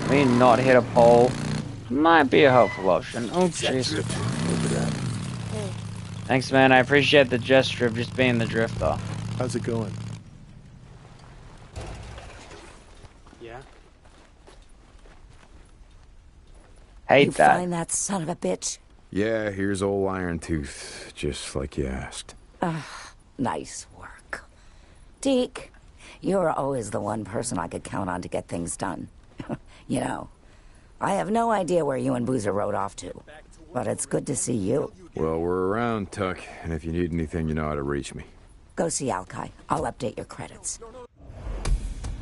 May not hit a pole. Might be a helpful option. Oh, jeez. Thanks, man. I appreciate the gesture of just being the drifter. How's it going? Yeah. Hate that. You find that son of a bitch? Yeah, here's old Iron Tooth, just like you asked. Nice work. Deke, you're always the one person I could count on to get things done. You know, I have no idea where you and Boozer rode off to, but it's good to see you. Well, we're around, Tuck, and if you need anything, you know how to reach me. Go see Alkai. I'll update your credits.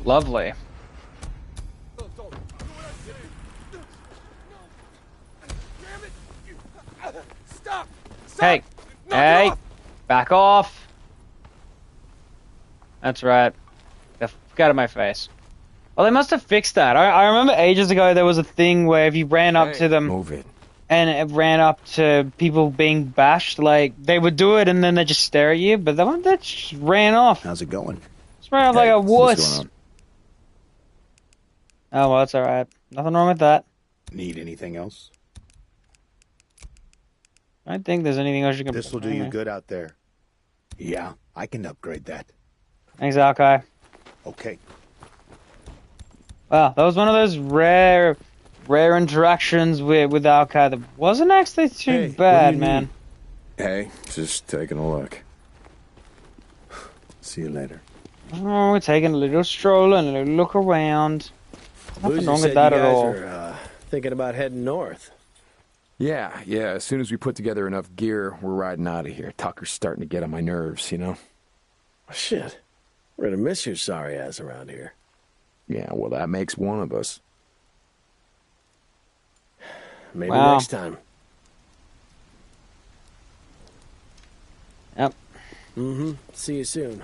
Lovely. Stop! Hey, hey, back off. That's right. Get out of my face. Well, they must have fixed that. I remember ages ago there was a thing where if you ran up to them... Move it. And it ran up to people being bashed, like, they would do it and then they just stare at you, but the one that just ran off. How's it going? Just ran off like a wuss. On? Oh, well, that's alright. Nothing wrong with that. Need anything else? I don't think there's anything else you can... This will do you good out there. Yeah, I can upgrade that. Thanks, Alkai. Okay. Wow, that was one of those rare interactions with Alkai that wasn't actually too bad, man. Hey, just taking a look. See you later. Oh, we're taking a little stroll and a little look around. Nothing Boozer wrong said with that you at guys all. are thinking about heading north. Yeah. As soon as we put together enough gear, we're riding out of here. Tucker's starting to get on my nerves, you know? Shit. We're gonna miss your sorry ass around here. Yeah, well, that makes one of us. Maybe next time. Yep. Mm-hmm. See you soon.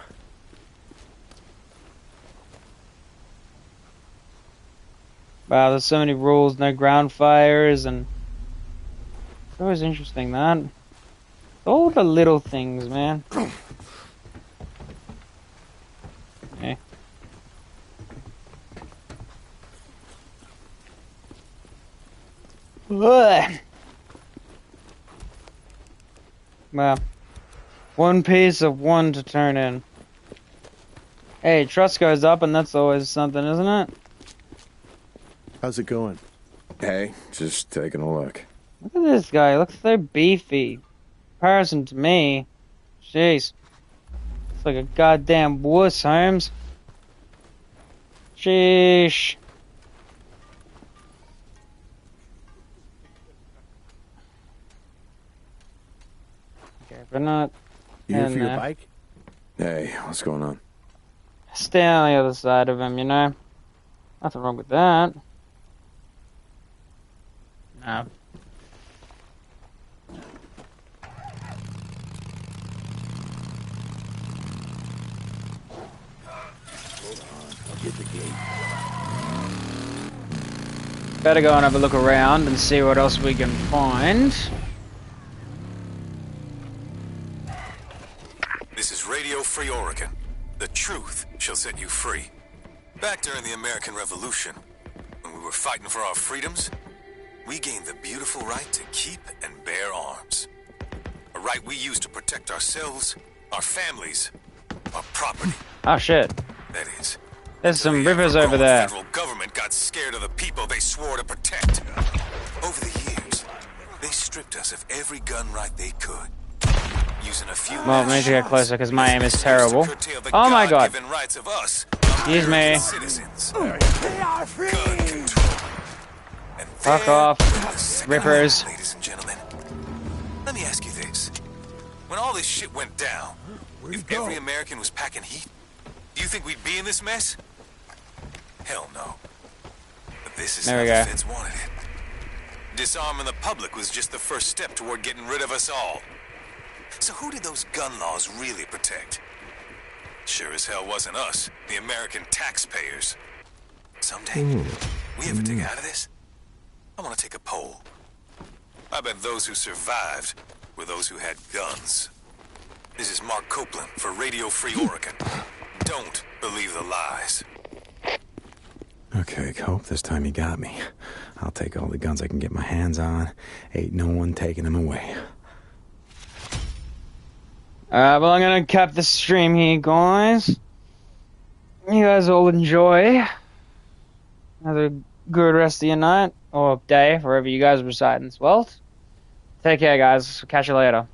Wow, there's so many rules, no ground fires, and it's always interesting, that. All the little things, man. Okay. Ugh. Well, one piece of one to turn in. Hey, trust goes up, and that's always something, isn't it? How's it going? Hey, just taking a look. Look at this guy. He looks so beefy. In comparison to me. Jeez. It's like a goddamn wuss, Holmes. Sheesh. Okay, but not. You here for your bike? Hey, what's going on? Stay on the other side of him, you know? Nothing wrong with that. No. Get the gate. Better go and have a look around and see what else we can find. This is Radio Free Oregon. The truth shall set you free. Back during the American Revolution, when we were fighting for our freedoms, we gained the beautiful right to keep and bear arms. A right we used to protect ourselves, our families, our property. Oh shit. That is. There's some rivers over there. The federal government got scared of the people they swore to protect. Over the years, they stripped us of every gun right they could. Using a few Well, I need to get closer because my aim is terrible. Oh my god. Excuse me. Fuck off. Rippers. Ladies and gentlemen, let me ask you this. When all this shit went down, if every American was packing heat, do you think we'd be in this mess? Hell no. But this is how the feds wanted it. Disarming the public was just the first step toward getting rid of us all. So who did those gun laws really protect? Sure as hell wasn't us, the American taxpayers. Someday, we ever dig out of this, I want to take a poll. I bet those who survived were those who had guns. This is Mark Copeland for Radio Free Oregon. Don't believe the lies. Okay, Cope, this time you got me. I'll take all the guns I can get my hands on. Ain't no one taking them away. Well, I'm gonna cap the stream here, guys. You guys all enjoy. Have a good rest of your night, or day, wherever you guys reside in this world. Take care, guys. Catch you later.